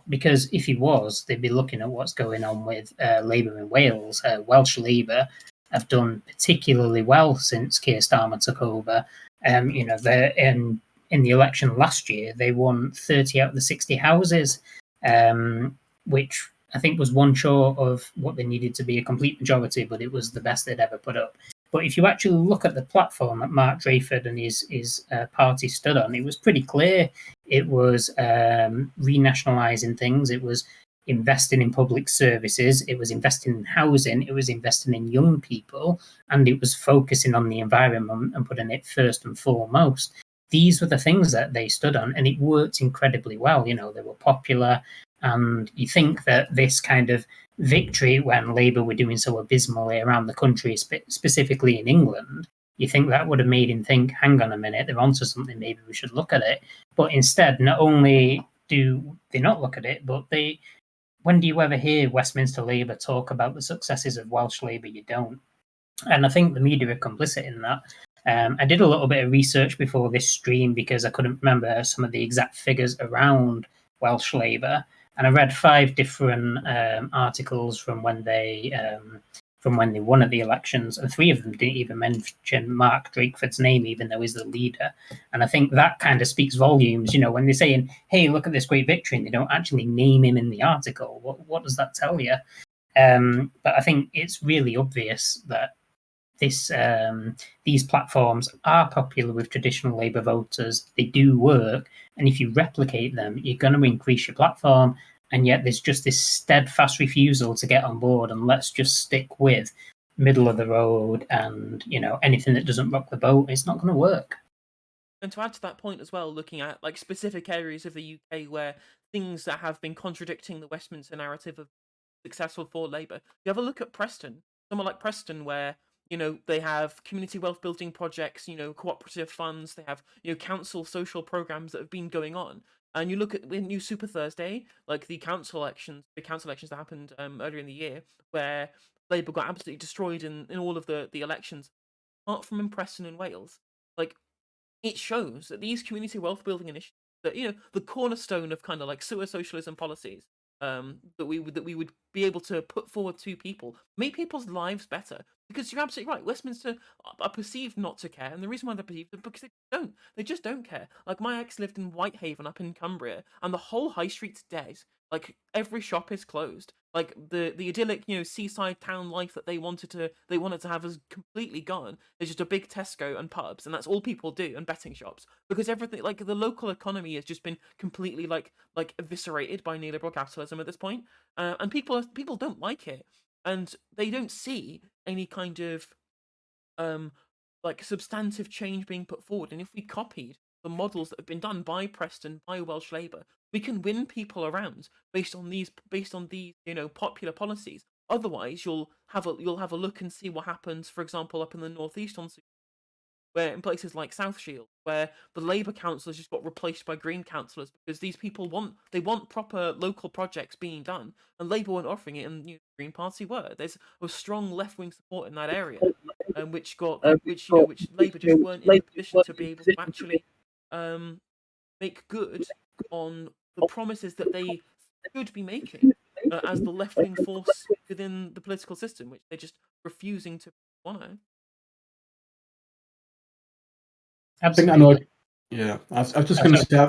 Because if he was, they'd be looking at what's going on with Labour in Wales. Welsh Labour have done particularly well since Keir Starmer took over. They're in the election last year, they won 30 out of the 60 houses, which I think was one short of what they needed to be a complete majority, but it was the best they'd ever put up. But if you actually look at the platform that Mark Drayford and his party stood on, it was pretty clear. It was renationalising things. It was investing in public services. It was investing in housing. It was investing in young people. And it was focusing on the environment and putting it first and foremost. These were the things that they stood on, and it worked incredibly well. They were popular. And you think that this kind of victory, when Labour were doing so abysmally around the country, specifically in England, you think that would have made him think, hang on a minute, they're onto something, maybe we should look at it. But instead, not only do they not look at it, but when do you ever hear Westminster Labour talk about the successes of Welsh Labour? You don't. And I think the media are complicit in that. I did a little bit of research before this stream because I couldn't remember some of the exact figures around Welsh Labour, and I read 5 different articles from when they won at the elections, and 3 of them didn't even mention Mark Drakeford's name, even though he's the leader. And I think that kind of speaks volumes. When they're saying, "Hey, look at this great victory," and they don't actually name him in the article, what does that tell you? But I think it's really obvious that these platforms are popular with traditional Labour voters. They do work, and if you replicate them, you're going to increase your platform. And yet there's just this steadfast refusal to get on board, and let's just stick with middle of the road and anything that doesn't rock the boat. It's not going to work. And to add to that point as well, looking at like specific areas of the UK where things that have been contradicting the Westminster narrative of successful for Labour, you have a look at Preston, somewhere like Preston, where they have community wealth building projects, cooperative funds, they have council social programs that have been going on. And you look at the new Super Thursday, like the council elections that happened earlier in the year, where Labour got absolutely destroyed in all of the elections, apart from in Preston and Wales. Like, it shows that these community wealth building initiatives, that the cornerstone of kind of like sewer socialism policies, that we would be able to put forward to people, make people's lives better. Because you're absolutely right, Westminster are perceived not to care, and the reason why they're perceived is because they just don't care. Like, my ex lived in Whitehaven up in Cumbria, and the whole high street's dead. Like, every shop is closed. Like, the idyllic seaside town life that they wanted to have is completely gone. There's just a big Tesco and pubs, and that's all people do, and betting shops, because everything, like, the local economy has just been completely like eviscerated by neoliberal capitalism at this point. And people don't like it, and they don't see any kind of like substantive change being put forward. And if we copied the models that have been done by Preston, by Welsh Labour, we can win people around based on these popular policies. Otherwise, you'll have a look and see what happens, for example, up in the northeast where in places like South Shield, where the Labour councillors just got replaced by Green councillors because these people want proper local projects being done, and Labour weren't offering it, and the Green Party were. There's a strong left wing support in that area, which Labour just weren't in a position to be able to actually make good on the promises that they should be making as the left wing force within the political system, which they're just refusing to honour. I think I know. Yeah, I was just going to say.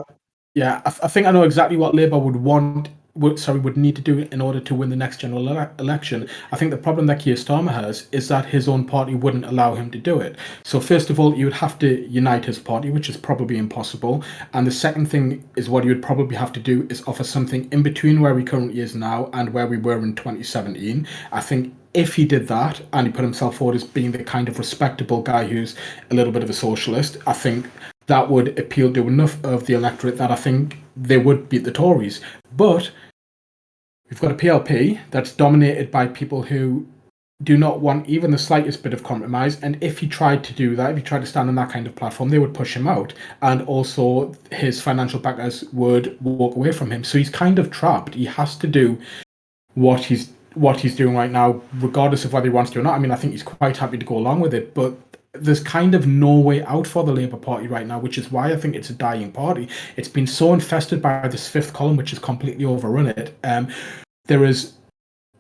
Yeah, I think I know exactly what Labour would need to do in order to win the next general election. I think the problem that Keir Starmer has is that his own party wouldn't allow him to do it. So first of all, you would have to unite his party, which is probably impossible. And the second thing is what you would probably have to do is offer something in between where he currently is now and where we were in 2017. I think if he did that and he put himself forward as being the kind of respectable guy who's a little bit of a socialist, I think that would appeal to enough of the electorate that I think they would beat the Tories. But we've got a PLP that's dominated by people who do not want even the slightest bit of compromise. And if he tried to do that, if he tried to stand on that kind of platform, they would push him out. And also his financial backers would walk away from him. So he's kind of trapped. He has to do what he's doing right now, regardless of whether he wants to or not. I mean, I think he's quite happy to go along with it, but there's kind of no way out for the Labour Party right now, which is why I think it's a dying party. It's been so infested by this fifth column, which has completely overrun it. There is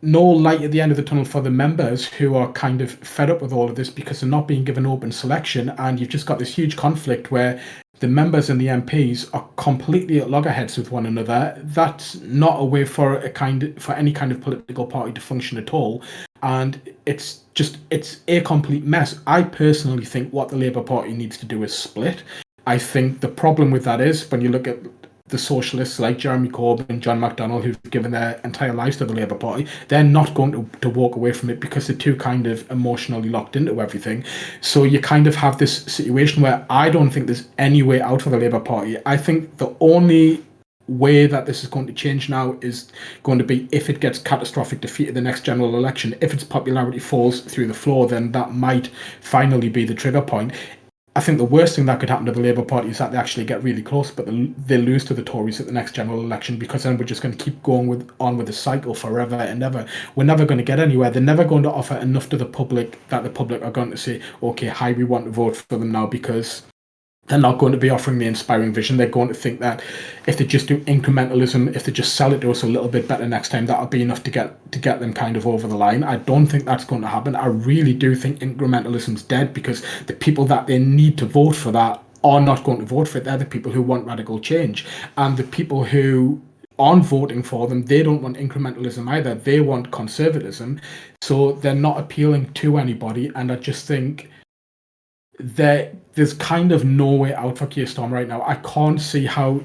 no light at the end of the tunnel for the members who are kind of fed up with all of this because they're not being given open selection, and you've just got this huge conflict where the members and the MPs are completely at loggerheads with one another. That's not a way for any kind of political party to function at all. And it's a complete mess. I personally think what the Labour Party needs to do is split. I think the problem with that is when you look at the socialists like Jeremy Corbyn, John McDonnell, who've given their entire lives to the Labour Party, they're not going to walk away from it because they're too kind of emotionally locked into everything. So you kind of have this situation where I don't think there's any way out for the Labour Party. I think the only way that this is going to change now is going to be if it gets catastrophic defeat in the next general election. If its popularity falls through the floor, then that might finally be the trigger point. I think the worst thing that could happen to the Labour Party is that they actually get really close, but they lose to the Tories at the next general election, because then we're just going to keep going on with the cycle forever and ever. We're never going to get anywhere. They're never going to offer enough to the public that the public are going to say, okay, hi, we want to vote for them now, because they're not going to be offering the inspiring vision. They're going to think that if they just do incrementalism, if they just sell it to us a little bit better next time, that'll be enough to get them kind of over the line. I don't think that's going to happen. I really do think incrementalism's dead, because the people that they need to vote for that are not going to vote for it. They're the people who want radical change. And the people who aren't voting for them, they don't want incrementalism either. They want conservatism. So they're not appealing to anybody. And I just think there's kind of no way out for Keir Starmer right now. I can't see how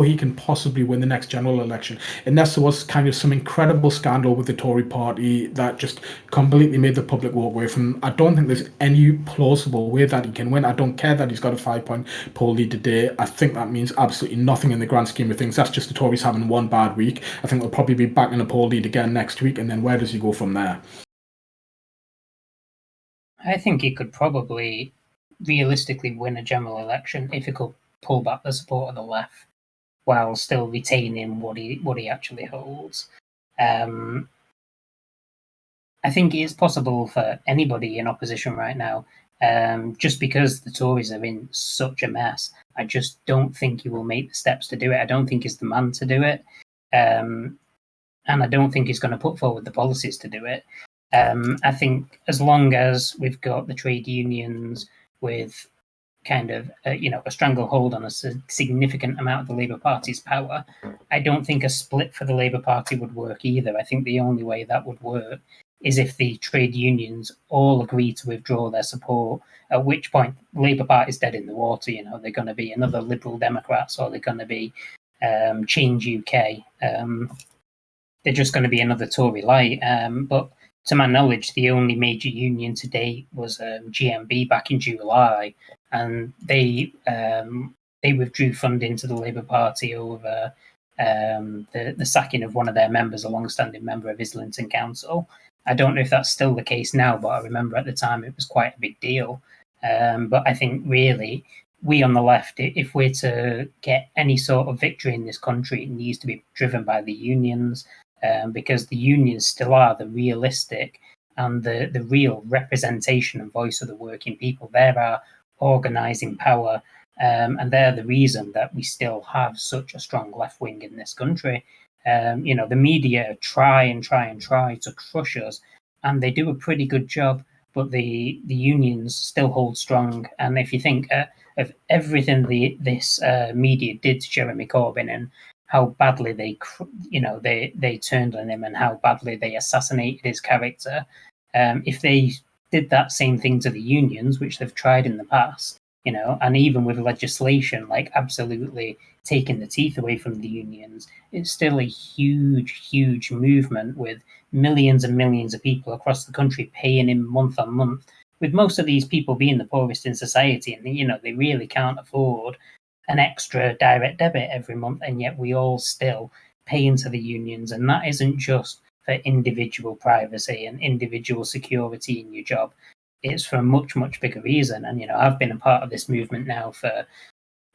he can possibly win the next general election unless there was kind of some incredible scandal with the Tory party that just completely made the public walk away from him. I don't think there's any plausible way that he can win. I don't care that he's got a 5-point poll lead today. I think that means absolutely nothing in the grand scheme of things. That's just the Tories having one bad week. I think they'll probably be back in a poll lead again next week, and then where does he go from there? I think he could probably realistically win a general election if he could pull back the support of the left while still retaining what he actually holds. I think it is possible for anybody in opposition right now, just because the Tories are in such a mess. I just don't think he will make the steps to do it. I don't think he's the man to do it. And I don't think he's going to put forward the policies to do it. I think as long as we've got the trade unions with kind of a stranglehold on a significant amount of the Labour Party's power, I don't think a split for the Labour Party would work either. I think the only way that would work is if the trade unions all agree to withdraw their support, at which point the Labour Party is dead in the water. They're going to be another Liberal Democrats, or they're going to be Change UK. They're just going to be another Tory light. But to my knowledge, the only major union to date was GMB back in July, and they withdrew funding to the Labour Party over the sacking of one of their members, a long-standing member of Islington Council. I don't know if that's still the case now, but I remember at the time it was quite a big deal. But I think really we on the left, if we're to get any sort of victory in this country, it needs to be driven by the unions. Because the unions still are the realistic and the real representation and voice of the working people. They're our organising power, and they're the reason that we still have such a strong left wing in this country. The media try to crush us, and they do a pretty good job, but the unions still hold strong. And if you think of everything this media did to Jeremy Corbyn and how badly they turned on him and how badly they assassinated his character. If they did that same thing to the unions, which they've tried in the past, and even with legislation like absolutely taking the teeth away from the unions, it's still a huge movement with millions and millions of people across the country paying in month on month, with most of these people being the poorest in society, and they really can't afford an extra direct debit every month, and yet we all still pay into the unions. And that isn't just for individual privacy and individual security in your job. It's for a much bigger reason. And I've been a part of this movement now for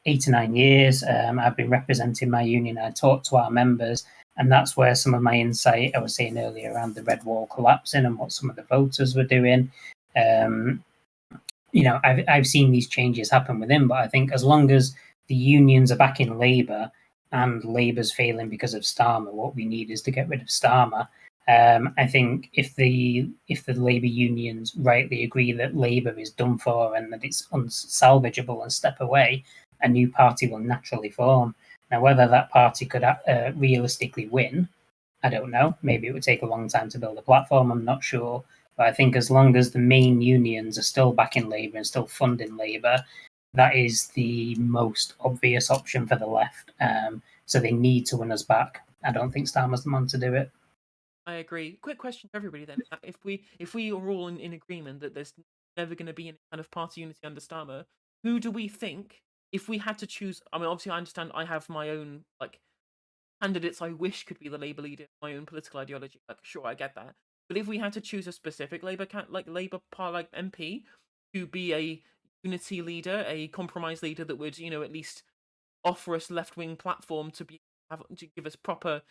8 or 9 years. I've been representing my union. I talk to our members, and that's where some of my insight I was saying earlier around the red wall collapsing and what some of the voters were doing. I've seen these changes happen within, but I think as long as the unions are back in Labour and Labour's failing because of Starmer, what we need is to get rid of Starmer. I think if the Labour unions rightly agree that Labour is done for and that it's unsalvageable and step away, a new party will naturally form. Now, whether that party could realistically win, I don't know. Maybe it would take a long time to build a platform. I'm not sure. But I think as long as the main unions are still backing Labour and still funding Labour, that is the most obvious option for the left. So they need to win us back. I don't think Starmer's the man to do it. I agree. Quick question for everybody then: if we are all in agreement that there's never going to be any kind of party unity under Starmer, who do we think, if we had to choose? I mean, obviously, I understand I have my own candidates I wish could be the Labour leader, my own political ideology. Like, sure, I get that. But if we had to choose a specific Labour MP to be a unity leader, a compromise leader that would, at least offer us left-wing platform to give us proper,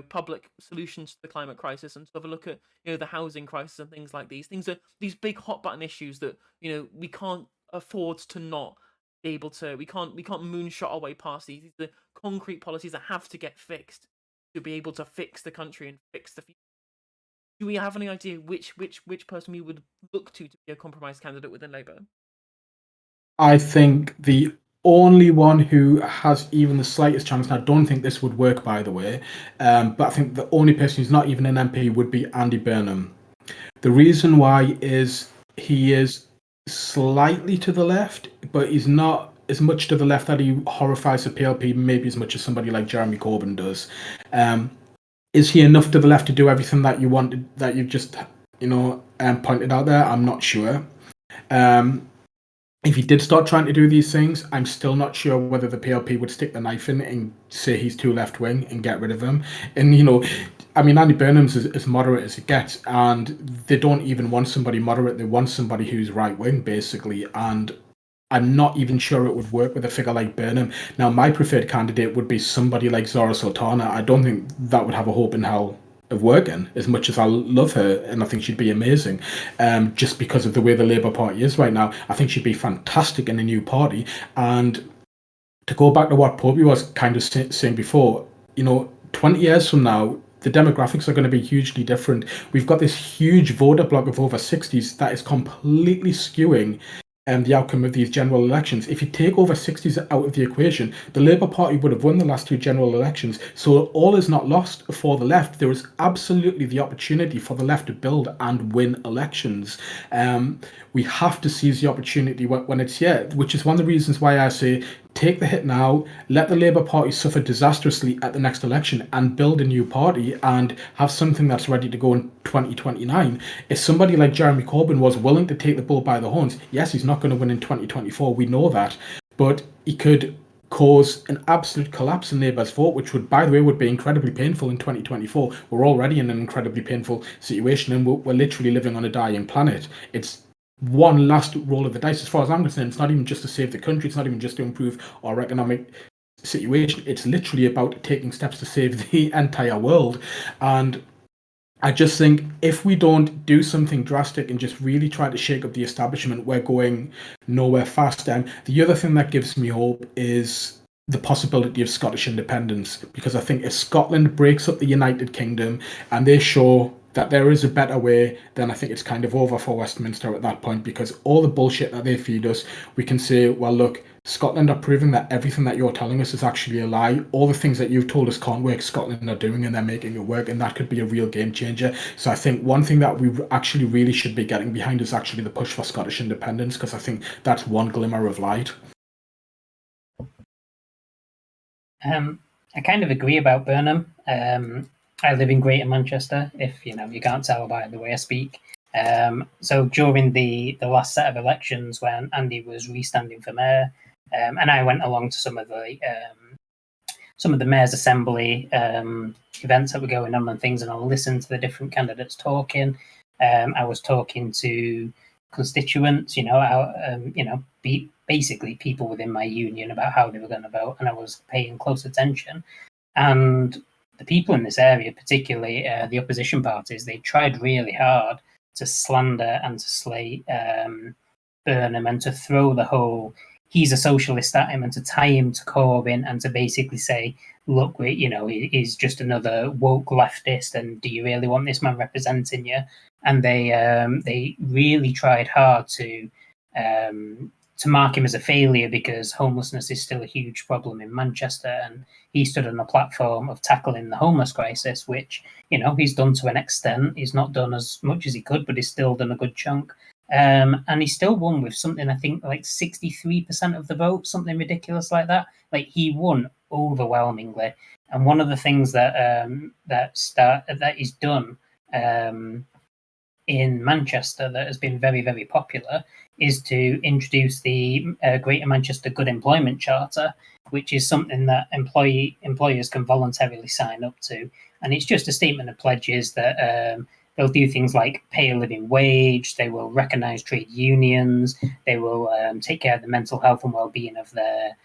public solutions to the climate crisis, and to have a look at, the housing crisis and things like these. Things are these big hot button issues that, we can't afford to not be able to. We can't moonshot our way past these. These are the concrete policies that have to get fixed to be able to fix the country and fix the future. Do we have any idea which person we would look to be a compromise candidate within Labour? I think the only one who has even the slightest chance, and I don't think this would work, by the way, but I think the only person who's not even an MP would be Andy Burnham. The reason why is he is slightly to the left, but he's not as much to the left that he horrifies the PLP, maybe as much as somebody like Jeremy Corbyn does. Is he enough to the left to do everything that you wanted, that you've just, pointed out there? I'm not sure. If he did start trying to do these things, I'm still not sure whether the PLP would stick the knife in and say he's too left-wing and get rid of him. And, Andy Burnham's as moderate as it gets, and they don't even want somebody moderate. They want somebody who's right-wing, basically. And I'm not even sure it would work with a figure like Burnham. Now, my preferred candidate would be somebody like Zora Sultana. I don't think that would have a hope in hell of working, as much as I love her and I think she'd be amazing, just because of the way the Labour Party is right now. I think she'd be fantastic in a new party. And to go back to what Popey was kind of saying before, 20 years from now, the demographics are going to be hugely different. We've got this huge voter block of over 60s that is completely skewing the outcome of these general elections. If you take over 60s out of the equation, the Labour Party would have won the last two general elections. So all is not lost for the left. There is absolutely the opportunity for the left to build and win elections. We have to seize the opportunity when it's here, which is one of the reasons why I say take the hit now, let the Labour Party suffer disastrously at the next election, and build a new party and have something that's ready to go in 2029. If somebody like Jeremy Corbyn was willing to take the bull by the horns, yes, he's not going to win in 2024, we know that, but he could cause an absolute collapse in Labour's vote, which would, by the way, would be incredibly painful in 2024. We're already in an incredibly painful situation, and we're literally living on a dying planet. It's one last roll of the dice. As far as I'm concerned, it's not even just to save the country, it's not even just to improve our economic situation, it's literally about taking steps to save the entire world. And I just think if we don't do something drastic and just really try to shake up the establishment, we're going nowhere fast. The other thing that gives me hope is the possibility of Scottish independence, because I think if Scotland breaks up the United Kingdom and they show that there is a better way, then I think it's kind of over for Westminster at that point, because all the bullshit that they feed us, we can say, well, look, Scotland are proving that everything that you're telling us is actually a lie. All the things that you've told us can't work, Scotland are doing, and they're making it work, and that could be a real game changer. So I think one thing that we actually really should be getting behind is actually the push for Scottish independence, because I think that's one glimmer of light. I kind of agree about Burnham. I live in Greater Manchester, if you can't tell by the way I speak. So during the last set of elections when Andy was re-standing for mayor, and I went along to some of the mayor's assembly events that were going on and things, and I listened to the different candidates talking. I was talking to constituents, basically people within my union about how they were going to vote, and I was paying close attention. And the people in this area, particularly the opposition parties, they tried really hard to slander and to slate Burnham and to throw the whole he's a socialist at him and to tie him to Corbyn and to basically say, look, he's just another woke leftist, and do you really want this man representing you? And they really tried hard to mark him as a failure, because homelessness is still a huge problem in Manchester, and he stood on a platform of tackling the homeless crisis, which he's done to an extent. He's not done as much as he could, but he's still done a good chunk. And he still won with something, I think, like 63% of the vote, something ridiculous like that. Like, he won overwhelmingly. And one of the things that he's done in Manchester that has been very, very popular is to introduce the Greater Manchester Good Employment Charter, which is something that employers can voluntarily sign up to. And it's just a statement of pledges that they'll do things like pay a living wage, they will recognise trade unions, they will take care of the mental health and well-being of their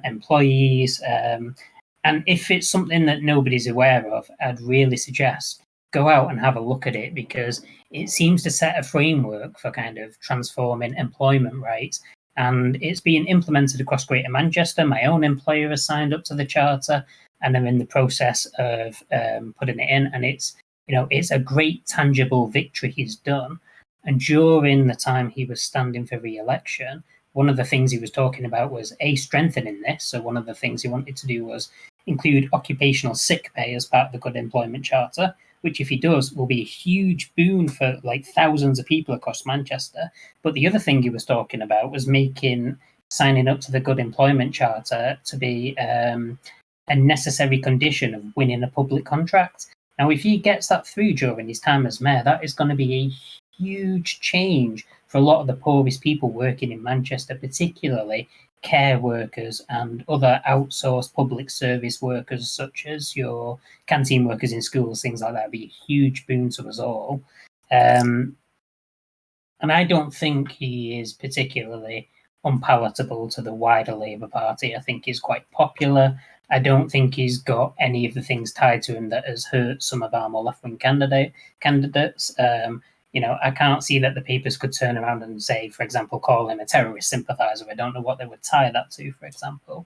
employees. And if it's something that nobody's aware of, I'd really suggest go out and have a look at it, because it seems to set a framework for kind of transforming employment rights. And it's being implemented across Greater Manchester. My own employer has signed up to the charter, and they're in the process of putting it in. And it's a great tangible victory he's done. And during the time he was standing for re-election, one of the things he was talking about was strengthening this. So one of the things he wanted to do was include occupational sick pay as part of the Good Employment Charter, which, if he does, will be a huge boon for like thousands of people across Manchester. But the other thing he was talking about was making signing up to the Good Employment Charter to be a necessary condition of winning a public contract. Now, if he gets that through during his time as mayor, that is going to be a huge change for a lot of the poorest people working in Manchester, particularly care workers and other outsourced public service workers, such as your canteen workers in schools, things like that. Would be a huge boon to us all. And I don't think he is particularly unpalatable to the wider Labour Party. I think he's quite popular. I don't think he's got any of the things tied to him that has hurt some of our more left-wing candidates. I can't see that the papers could turn around and say, for example, call him a terrorist sympathiser. I don't know what they would tie that to, for example.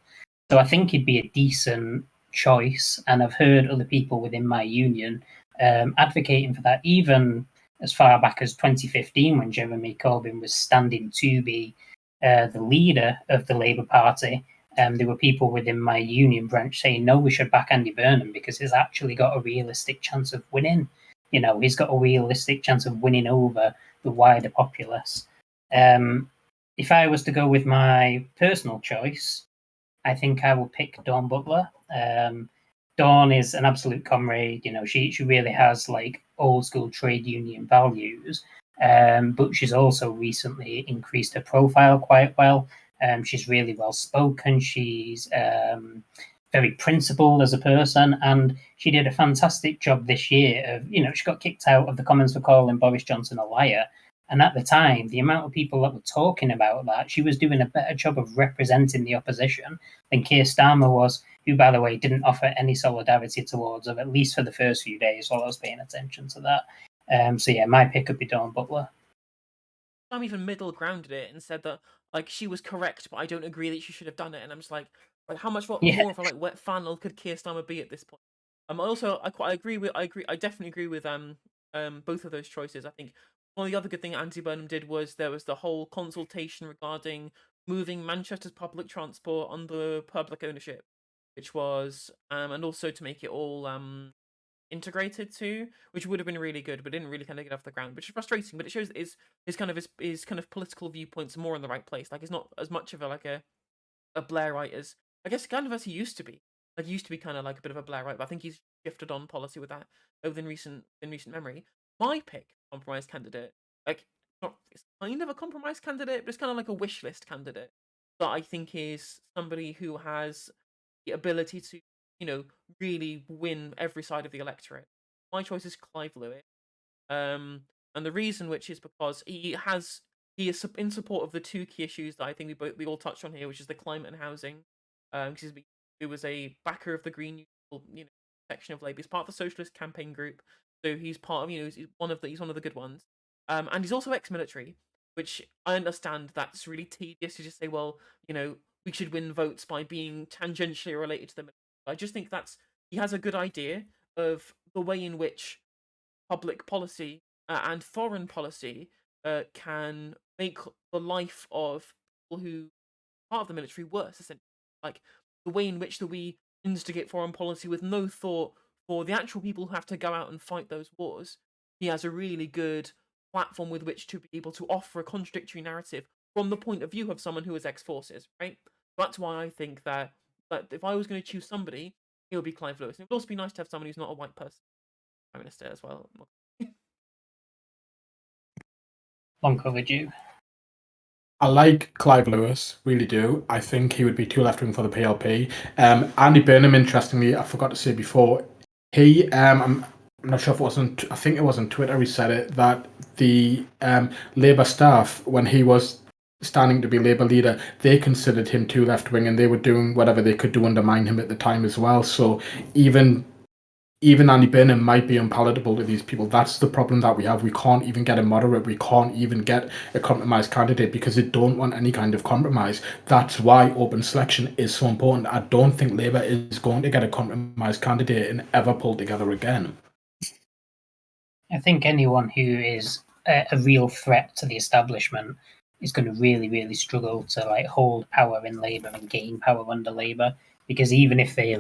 So I think he'd be a decent choice, and I've heard other people within my union advocating for that, even as far back as 2015, when Jeremy Corbyn was standing to be the leader of the Labour Party. There were people within my union branch saying, no, we should back Andy Burnham because he's actually got a realistic chance of winning. He's got a realistic chance of winning over the wider populace. If I was to go with my personal choice, I think I will pick Dawn Butler. Dawn is an absolute comrade. She really has like old school trade union values, but she's also recently increased her profile quite well. She's really well spoken. She's very principled as a person, and she did a fantastic job this year of, she got kicked out of the Commons for calling Boris Johnson a liar. And at the time, the amount of people that were talking about that, she was doing a better job of representing the opposition than Keir Starmer was, who, by the way, didn't offer any solidarity towards her, at least for the first few days while I was paying attention to that. So yeah, my pick would be Dawn Butler. I'm even middle grounded it and said that like she was correct, but I don't agree that she should have done it. And I'm just like how much more of a wet flannel could Keir Starmer be at this point? I definitely agree with both of those choices. I think one of the other good thing Andy Burnham did was there was the whole consultation regarding moving Manchester's public transport under public ownership, which was and also to make it all integrated too, which would have been really good, but didn't really kind of get off the ground, which is frustrating. But it shows that his kind of political viewpoints more in the right place. Like, it's not as much of a Blairite as I guess kind of as he used to be. Like, he used to be kind of like a bit of a Blairite, but I think he's shifted on policy with that over in recent memory. My pick, compromise candidate, it's kind of a compromise candidate, but it's kind of like a wish list candidate that I think is somebody who has the ability to really win every side of the electorate. My choice is Clive Lewis, and the reason which is because he is in support of the two key issues that I think we all touched on here, which is the climate and housing. Because he was a backer of the Green section of Labour. He's part of the Socialist campaign group, so he's part of he's one of the good ones. And he's also ex-military, which I understand that's really tedious to just say, well, we should win votes by being tangentially related to the military. I just think he has a good idea of the way in which public policy and foreign policy can make the life of people who are part of the military worse, essentially. Like, the way in which we instigate foreign policy with no thought for the actual people who have to go out and fight those wars. He has a really good platform with which to be able to offer a contradictory narrative from the point of view of someone who is ex-forces, right? That's why I think that if I was going to choose somebody, it would be Clive Lewis. And it would also be nice to have someone who's not a white person prime minister as well. Long overdue. I like Clive Lewis, really do. I think he would be too left wing for the PLP. Andy Burnham, interestingly, I forgot to say before, I'm not sure if it was I think it was on Twitter. He said it that the Labour staff, when he was standing to be Labour leader, they considered him too left wing, and they were doing whatever they could to undermine him at the time as well. So even Andy Burnham might be unpalatable to these people. That's the problem that we have. We can't even get a moderate. We can't even get a compromise candidate because they don't want any kind of compromise. That's why open selection is so important. I don't think Labour is going to get a compromise candidate and ever pull together again. I think anyone who is a real threat to the establishment is going to really, really struggle to like hold power in Labour and gain power under Labour, because even if they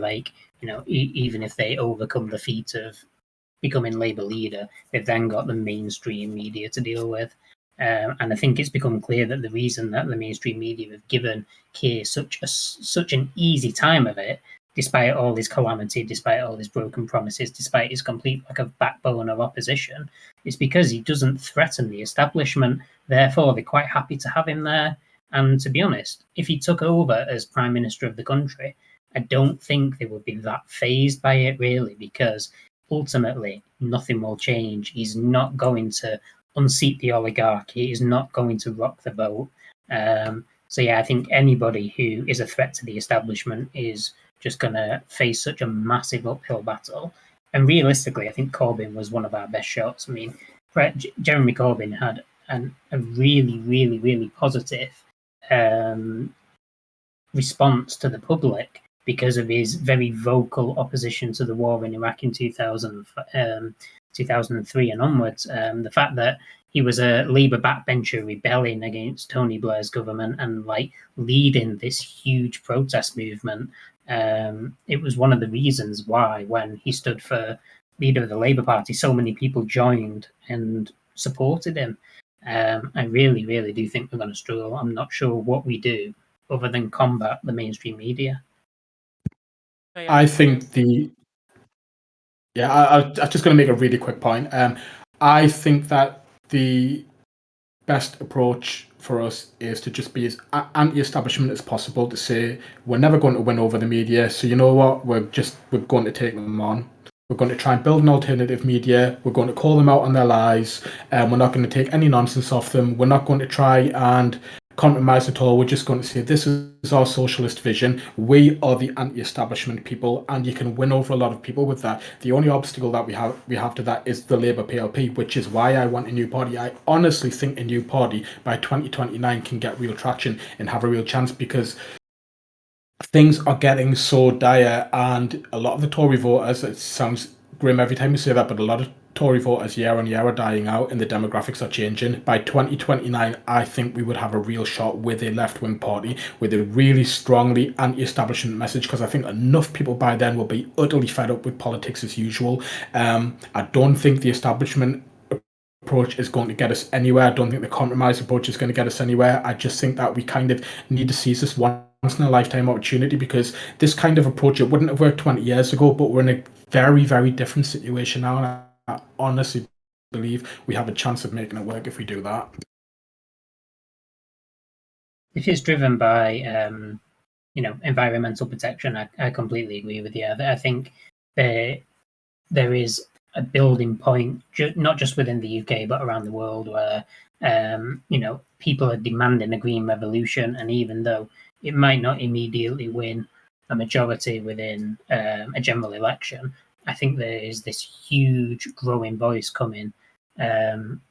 even if they overcome the feat of becoming Labour leader, they've then got the mainstream media to deal with. And I think it's become clear that the reason that the mainstream media have given Keir such an easy time of it, despite all his calamity, despite all his broken promises, despite his complete lack of backbone of opposition, is because he doesn't threaten the establishment. Therefore, they're quite happy to have him there. And to be honest, if he took over as Prime Minister of the country, I don't think they would be that phased by it, really, because ultimately nothing will change. He's not going to unseat the oligarchy. He's not going to rock the boat. So yeah, I think anybody who is a threat to the establishment is just going to face such a massive uphill battle. And realistically, I think Corbyn was one of our best shots. I mean, Jeremy Corbyn had a really, really, really positive response to the public because of his very vocal opposition to the war in Iraq in 2003 and onwards. The fact that he was a Labour backbencher rebelling against Tony Blair's government and like leading this huge protest movement. It was one of the reasons why, when he stood for leader of the Labour Party, so many people joined and supported him. I really, really do think we're going to struggle. I'm not sure what we do other than combat the mainstream media. I think I'm just going to make a really quick point. I think that the best approach for us is to just be as anti-establishment as possible, to say we're never going to win over the media, so you know what, we're going to take them on. We're going to try and build an alternative media. We're going to call them out on their lies. We're not going to take any nonsense off them. We're not going to try and compromise at all. We're just going to say this is our socialist vision. We are the anti-establishment people, and you can win over a lot of people with that. The only obstacle that we have to that is the Labour PLP, which is why I want a new party. I honestly think a new party by 2029 can get real traction and have a real chance, because things are getting so dire, and a lot of the Tory voters, it sounds grim every time you say that, but a lot of Tory voters year on year are dying out and the demographics are changing. By 2029, I think we would have a real shot with a left-wing party with a really strongly anti-establishment message, because I think enough people by then will be utterly fed up with politics as usual. I don't think the establishment approach is going to get us anywhere. I don't think the compromise approach is going to get us anywhere. I just think that we kind of need to seize this once in a lifetime opportunity, because this kind of approach, it wouldn't have worked 20 years ago, but we're in a very, very different situation now. And I honestly believe we have a chance of making it work if we do that. If it's driven by environmental protection, I completely agree with you. I think there is a building point, not just within the UK but around the world, where people are demanding a green revolution, and even though it might not immediately win a majority within a general election, I think there is this huge growing voice coming, and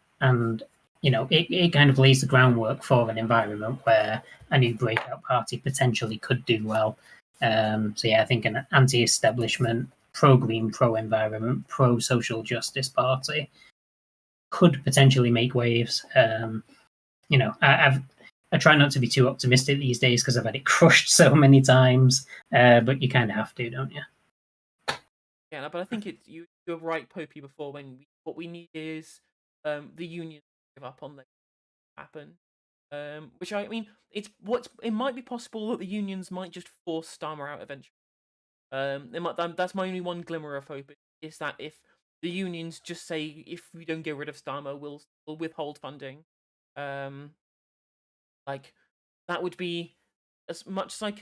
it kind of lays the groundwork for an environment where a new breakout party potentially could do well. So yeah, I think an anti-establishment, pro-green, pro-environment, pro-social justice party could potentially make waves. I try not to be too optimistic these days because I've had it crushed so many times, but you kind of have to, don't you? Yeah, no, but I think you're right, Popey. Before, what we need is the union to give up on that happen. Which I mean, it might be possible that the unions might just force Starmer out eventually. That's my only one glimmer of hope, is that if the unions just say, if we don't get rid of Starmer, we'll withhold funding. Like that would be as much as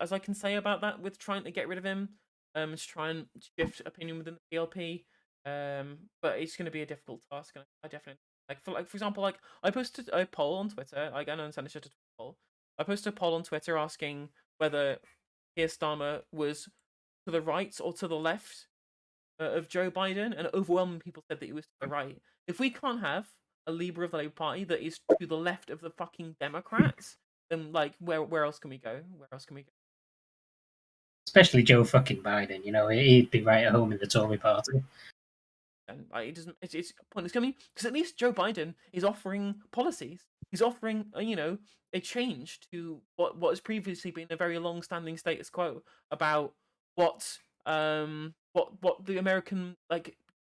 as I can say about that with trying to get rid of him. To try and shift opinion within the PLP. But it's going to be a difficult task, and I definitely for example, like I posted a poll on Twitter. Like I don't understand it's just a poll. I posted a poll on Twitter asking whether Keir Starmer was to the right or to the left of Joe Biden, and overwhelming people said that he was to the right. If we can't have a leader of the Labour Party that is to the left of the fucking Democrats, then like where else can we go? Where else can we go? Especially Joe fucking Biden, he'd be right at home in the Tory party. And it doesn't. It's pointless coming because at least Joe Biden is offering policies. He's offering, a change to what has previously been a very long-standing status quo about what the American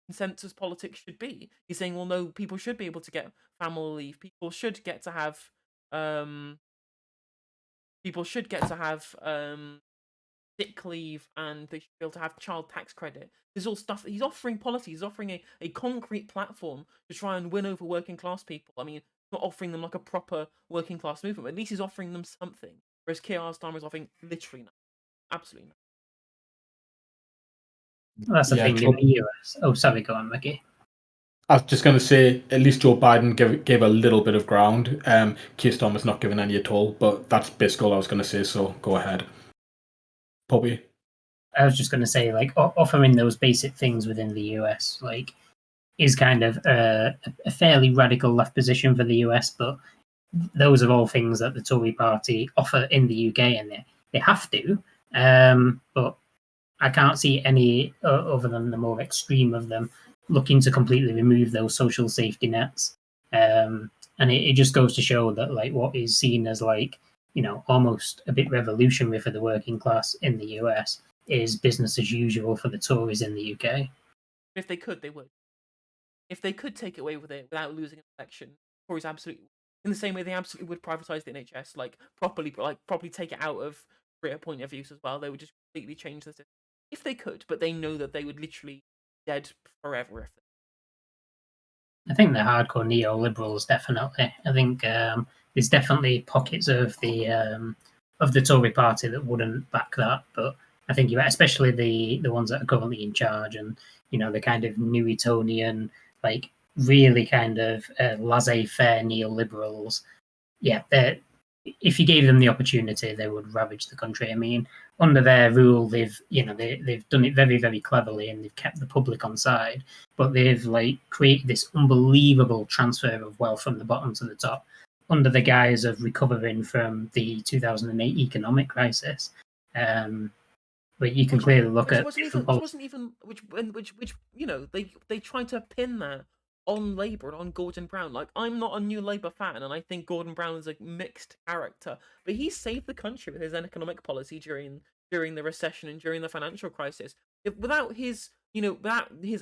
consensus politics should be. He's saying, well, no, people should be able to get family leave. People should get to have sick leave, and they should be able to have child tax credit. There's all stuff. He's offering policies. He's offering a concrete platform to try and win over working class people. I mean, not offering them like a proper working class movement, but at least he's offering them something. Whereas Keir Starmer is offering literally nothing. Absolutely nothing. That's the thing in the US. Oh, sorry, go on, Mickey. I was just going to say, at least Joe Biden gave a little bit of ground. Keir Starmer's not given any at all, but that's basically all I was going to say, so go ahead. Popey? I was just going to say, offering those basic things within the US, is kind of a fairly radical left position for the US, but those are all things that the Tory party offer in the UK, and they have to. But I can't see any other than the more extreme of them looking to completely remove those social safety nets. And it just goes to show that what is seen as almost a bit revolutionary for the working class in the US is business as usual for the Tories in the UK. If they could, they would. If they could take it away with it without losing an election, Tories absolutely, in the same way they absolutely would privatise the NHS, properly take it out of career point of use as well. They would just completely change the system if they could, but they know that they would literally dead forever if they. I think the hardcore neoliberals definitely. I think there's definitely pockets of the Tory party that wouldn't back that, but I think especially the ones that are currently in charge, and the kind of Newtonian, really kind of laissez-faire neoliberals. Yeah, if you gave them the opportunity, they would ravage the country. I mean, under their rule, they've done it very, very cleverly, and they've kept the public on side. But they've created this unbelievable transfer of wealth from the bottom to the top, under the guise of recovering from the 2008 economic crisis. But you can clearly look at which they tried to pin that on Labour and on Gordon Brown. I'm not a new Labour fan, and I think Gordon Brown is a mixed character, but he saved the country with his economic policy during the recession and during the financial crisis. Without his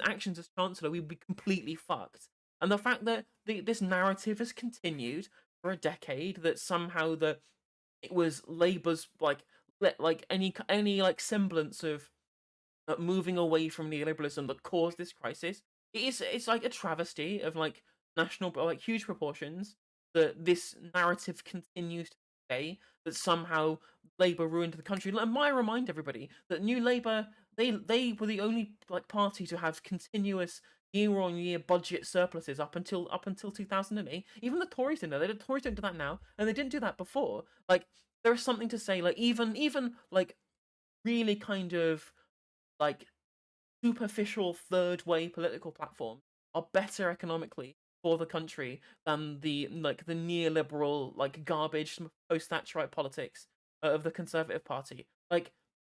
actions as Chancellor, we'd be completely fucked. And the fact that this narrative has continued for a decade, that somehow it was Labour's any semblance of moving away from neoliberalism that caused this crisis. It's like a travesty of national huge proportions that this narrative continues to say, that somehow Labour ruined the country. And might I remind everybody that New Labour, they were the only party to have continuous year-on-year budget surpluses up until 2008. Even the Tories didn't know. The Tories don't do that now, and they didn't do that before. There is something to say, even really kind of superficial third way political platforms are better economically for the country than the neoliberal garbage post-Thatcherite politics of the Conservative Party.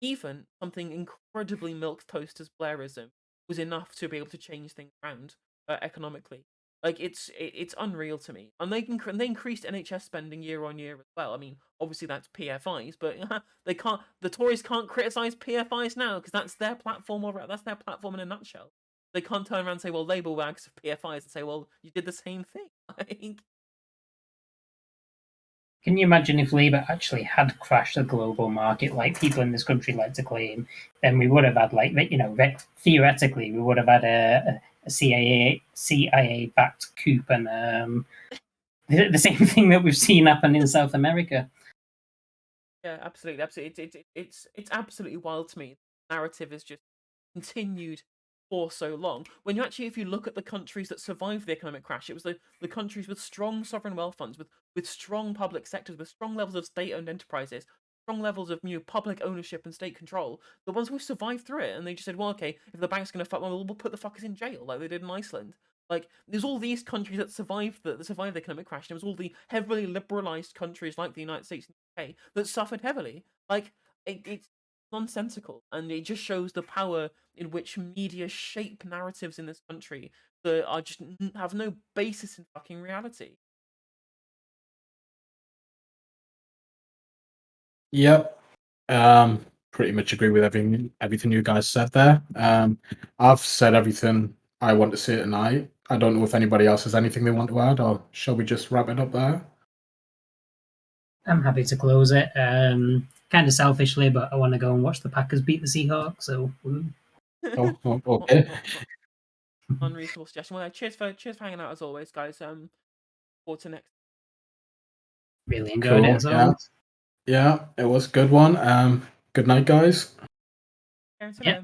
Even something incredibly milquetoast as Blairism was enough to be able to change things around economically. It's unreal to me. And they increased NHS spending year on year as well. I mean, obviously that's PFIs, but the Tories can't criticise PFIs now because that's their platform in a nutshell. They can't turn around and say, well, Labour wags of PFIs and say, well, you did the same thing. Can you imagine if Labour actually had crashed the global market like people in this country like to claim? Then we would have had theoretically we would have had a CIA-backed coup, and the same thing that we've seen happen in South America. Yeah, absolutely, absolutely. It's absolutely wild to me. The narrative is just continued for so long. When you actually, if you look at the countries that survived the economic crash, it was the countries with strong sovereign wealth funds, with strong public sectors, with strong levels of state-owned enterprises, strong levels of public ownership and state control. The ones who survived through it, and they just said, well, okay, if the bank's going to fuck, well, we'll put the fuckers in jail, like they did in Iceland. Like, there's all these countries that survived the economic crash. There was all the heavily liberalized countries like the United States and the UK that suffered heavily. Like, it's nonsensical, and it just shows the power in which media shape narratives in this country that are just have no basis in fucking reality. Yep. Pretty much agree with everything you guys said there. I've said everything I want to say tonight. I don't know if anybody else has anything they want to add, or shall we just wrap it up there? I'm happy to close it. Kind of selfishly, but I want to go and watch the Packers beat the Seahawks. So, Okay. Unreasonable suggestion. Well, cheers for hanging out as always, guys. Forward to next. Really enjoyed it as Yeah. always. Yeah, it was a good one. Good night, guys. Yeah. Yeah.